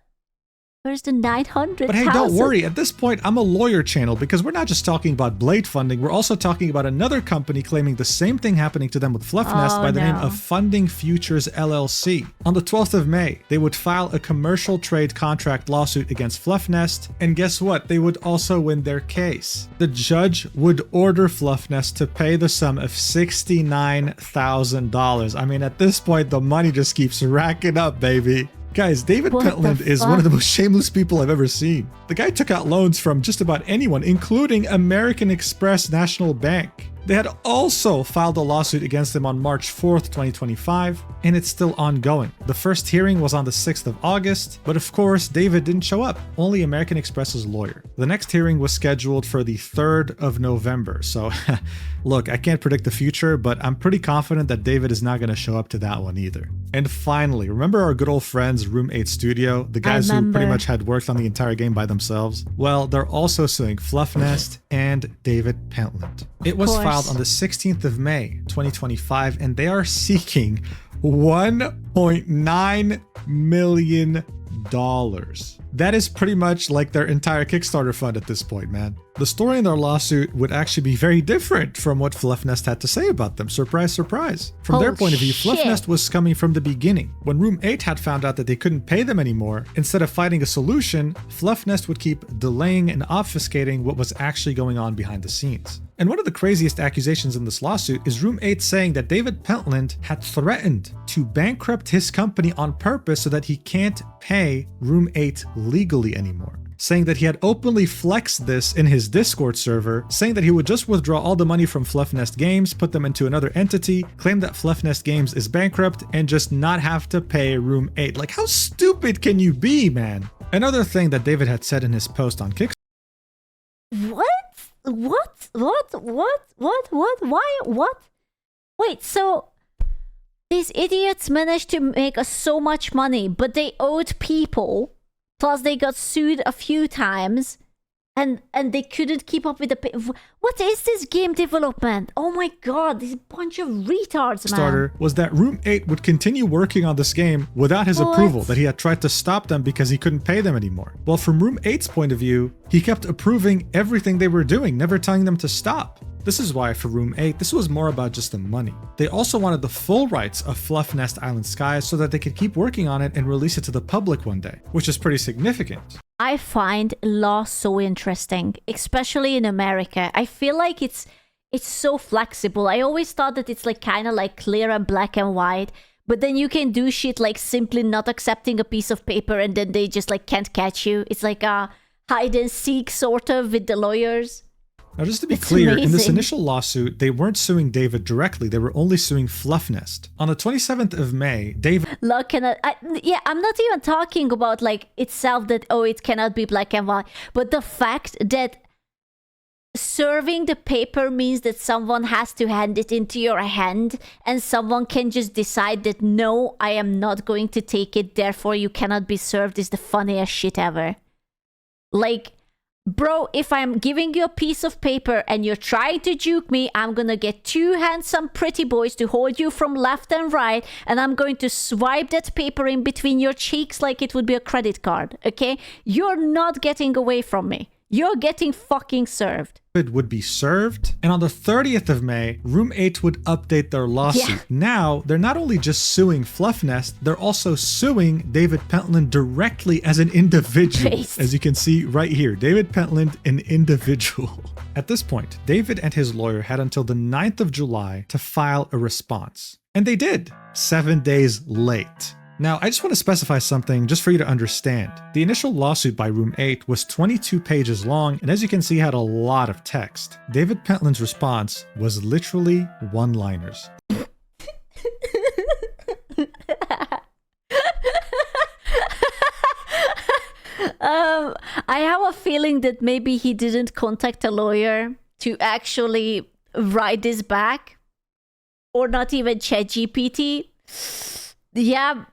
900,000? But hey, don't worry. At this point, I'm a lawyer channel because we're not just talking about Blade Funding. We're also talking about another company claiming the same thing happening to them with Fluffnest by the name of Funding Futures LLC. On the 12th of May, they would file a commercial trade contract lawsuit against Fluffnest. And guess what? They would also win their case. The judge would order Fluffnest to pay the sum of $69,000. I mean, at this point, the money just keeps racking up, baby. Guys, David Pentland is one of the most shameless people I've ever seen. The guy took out loans from just about anyone, including American Express National Bank. They had also filed a lawsuit against him on March 4th, 2025, and it's still ongoing. The first hearing was on the 6th of August, but of course, David didn't show up, only American Express's lawyer. The next hearing was scheduled for the 3rd of November, so look, I can't predict the future, but I'm pretty confident that David is not going to show up to that one either. And finally, remember our good old friends Room 8 Studio, the guys who pretty much had worked on the entire game by themselves? Well, they're also suing Fluffnest and David Pentland. It was filed on the 16th of May, 2025, and they are seeking $1.9 million. That is pretty much like their entire Kickstarter fund at this point, man. The story in their lawsuit would actually be very different from what Fluffnest had to say about them. Surprise, surprise. From their point of view, Fluffnest was coming from the beginning. When Room 8 had found out that they couldn't pay them anymore, instead of finding a solution, Fluffnest would keep delaying and obfuscating what was actually going on behind the scenes. And one of the craziest accusations in this lawsuit is Room 8 saying that David Pentland had threatened to bankrupt his company on purpose so that he can't pay Room 8 legally anymore. Saying that he had openly flexed this in his Discord server, saying that he would just withdraw all the money from Fluffnest Games, put them into another entity, claim that Fluffnest Games is bankrupt, and just not have to pay Room 8. Like, how stupid can you be, man? Another thing that David had said in his post on Kickstarter. What? Why? What? Wait, so these idiots managed to make us so much money, but they owed people, plus they got sued a few times, and they couldn't keep up with the... What is this game development? Oh my god, this bunch of retards, man. Kickstarter was that Room 8 would continue working on this game without his approval, that he had tried to stop them because he couldn't pay them anymore. Well, from Room 8's point of view, he kept approving everything they were doing, never telling them to stop. This is why for Room 8, this was more about just the money. They also wanted the full rights of Fluffnest Island Skies so that they could keep working on it and release it to the public one day, which is pretty significant. I find law so interesting, especially in America. I feel like it's so flexible. I always thought that it's like kind of like clear and black and white, but then you can do shit like simply not accepting a piece of paper and then they just like can't catch you. It's like a hide and seek sort of with the lawyers. Now, just to be clear, in this initial lawsuit, they weren't suing David directly. They were only suing Fluffnest. On the 27th of May, David... Look, I'm not even talking about like itself that, oh, it cannot be black and white. But the fact that serving the paper means that someone has to hand it into your hand and someone can just decide that, no, I am not going to take it, therefore you cannot be served, is the funniest shit ever. Like, bro, if I'm giving you a piece of paper and you're trying to juke me, I'm gonna get two handsome pretty boys to hold you from left and right, and I'm going to swipe that paper in between your cheeks like it would be a credit card, okay? You're not getting away from me. You're getting fucking served. Would be served, and on the 30th of May, Room 8 would update their lawsuit. Yeah. Now, they're not only just suing Fluffnest, they're also suing David Pentland directly as an individual. Based. As you can see right here, David Pentland, an individual. At this point, David and his lawyer had until the 9th of July to file a response. And they did, 7 days late. Now, I just want to specify something just for you to understand. The initial lawsuit by Room 8 was 22 pages long, and as you can see, had a lot of text. David Pentland's response was literally one-liners. I have a feeling that maybe he didn't contact a lawyer to actually write this back, or not even ChatGPT. Yeah.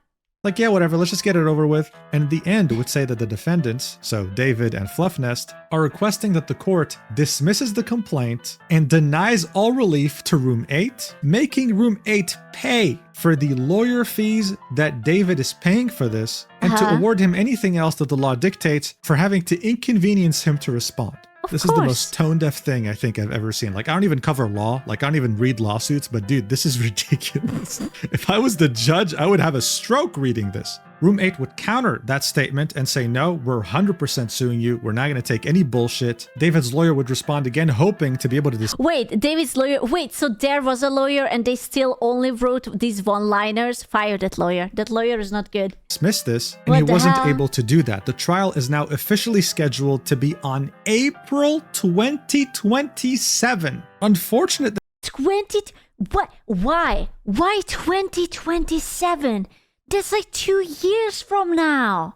Like, yeah, whatever, let's just get it over with. And at the end, it would say that the defendants, so David and Fluffnest, are requesting that the court dismisses the complaint and denies all relief to Room 8, making Room 8 pay for the lawyer fees that David is paying for this, and to award him anything else that the law dictates for having to inconvenience him to respond. This is the most tone-deaf thing I think I've ever seen. Like, I don't even cover law. Like, I don't even read lawsuits. But dude, this is ridiculous. If I was the judge, I would have a stroke reading this. Room 8 would counter that statement and say, no, we're 100% suing you. We're not going to take any bullshit. David's lawyer would respond again, hoping to be able to Wait, David's lawyer. Wait, so there was a lawyer and they still only wrote these one-liners? Fire that lawyer. That lawyer is not good. dismiss this, and he wasn't able to do that. The trial is now officially scheduled to be on April 2027. Unfortunate. 20... What? Why? Why 2027? That's like 2 years from now.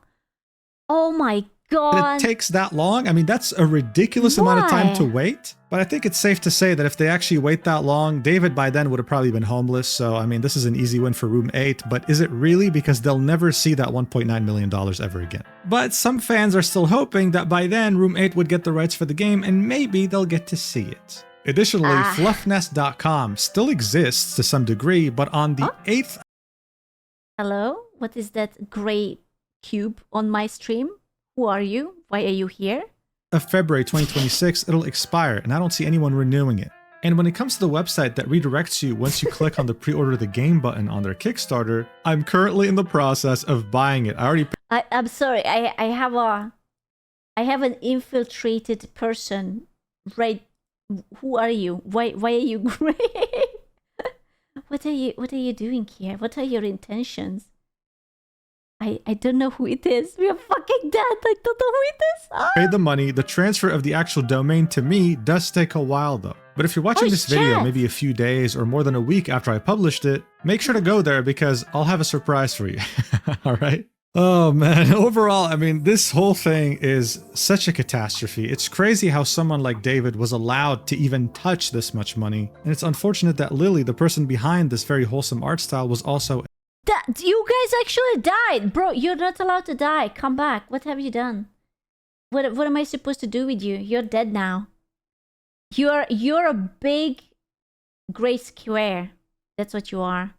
Oh my god. It takes that long. I mean, that's a ridiculous amount of time to wait. But I think it's safe to say that if they actually wait that long, David by then would have probably been homeless. So, I mean, this is an easy win for Room 8. But is it really? Because they'll never see that $1.9 million ever again. But some fans are still hoping that by then, Room 8 would get the rights for the game and maybe they'll get to see it. Additionally, fluffnest.com still exists to some degree, but on the 8th... Hello? What is that gray cube on my stream? Who are you? Why are you here? of February 2026, it'll expire, and I don't see anyone renewing it. And when it comes to the website that redirects you once you click on the pre-order the game button on their Kickstarter, I'm currently in the process of buying it. I'm sorry, I have an infiltrated person right. Who are you? Why are you gray? What are you doing here? What are your intentions? I don't know who it is. We are fucking dead. I don't know who it is. Paid the money. The transfer of the actual domain to me does take a while though. But if you're watching this video maybe a few days or more than a week after I published it, make sure to go there because I'll have a surprise for you. All right? Oh man, overall, I mean, this whole thing is such a catastrophe. It's crazy how someone like David was allowed to even touch this much money. And it's unfortunate that Lily, the person behind this very wholesome art style, was also... You guys actually died! Bro, you're not allowed to die. Come back. What have you done? What am I supposed to do with you? You're dead now. You're a big gray square. That's what you are.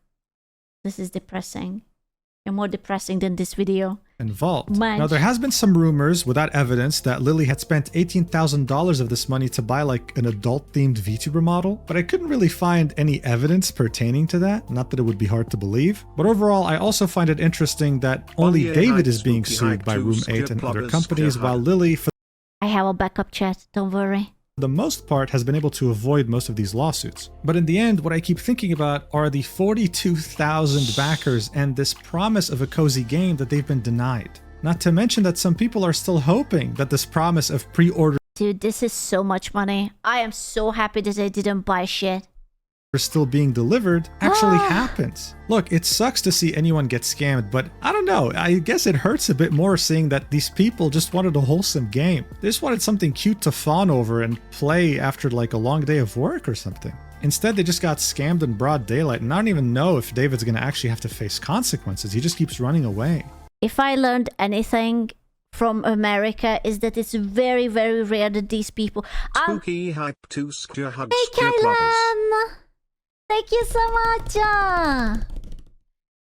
This is depressing. You're more depressing than this video. Involved. Now, there has been some rumors without evidence that Lily had spent $18,000 of this money to buy like an adult-themed VTuber model, but I couldn't really find any evidence pertaining to that. Not that it would be hard to believe. But overall, I also find it interesting that only David is being sued by Room 8 and other companies, while Lily... I have a backup chat, don't worry. For the most part, has been able to avoid most of these lawsuits. But in the end, what I keep thinking about are the 42,000 backers and this promise of a cozy game that they've been denied. Not to mention that some people are still hoping that this promise of pre-order... Dude, this is so much money. I am so happy that I didn't buy shit. still being delivered actually happens. Look, it sucks to see anyone get scammed, but I don't know, I guess it hurts a bit more seeing that these people just wanted a wholesome game. They just wanted something cute to fawn over and play after like a long day of work or something. Instead, they just got scammed in broad daylight, and I don't even know if David's gonna actually have to face consequences. He just keeps running away. If I learned anything from America is that it's very, very rare that these people. Spooky hype to Skja hugs Hey, Skja clubbers. Kylan! Thank you so much.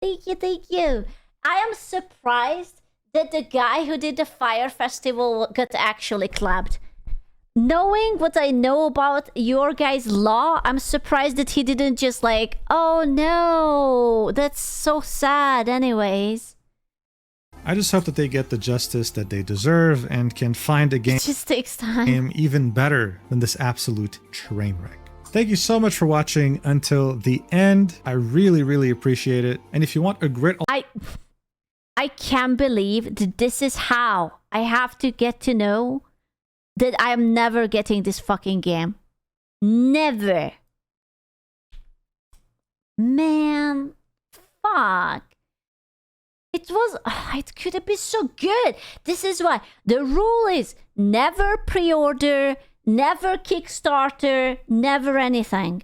Thank you. I am surprised that the guy who did the Fire Festival got actually clapped. Knowing what I know about your guys' law, I'm surprised that he didn't just like, oh no, that's so sad anyways. I just hope that they get the justice that they deserve and can find a It game just takes time. even better than this absolute train wreck. Thank you so much for watching until the end. I really, really appreciate it. And if you want a grit, I can't believe that this is how I have to get to know that I am never getting this fucking game. Never. Man, fuck. It could have been so good. This is why the rule is never pre-order, never Kickstarter, never anything.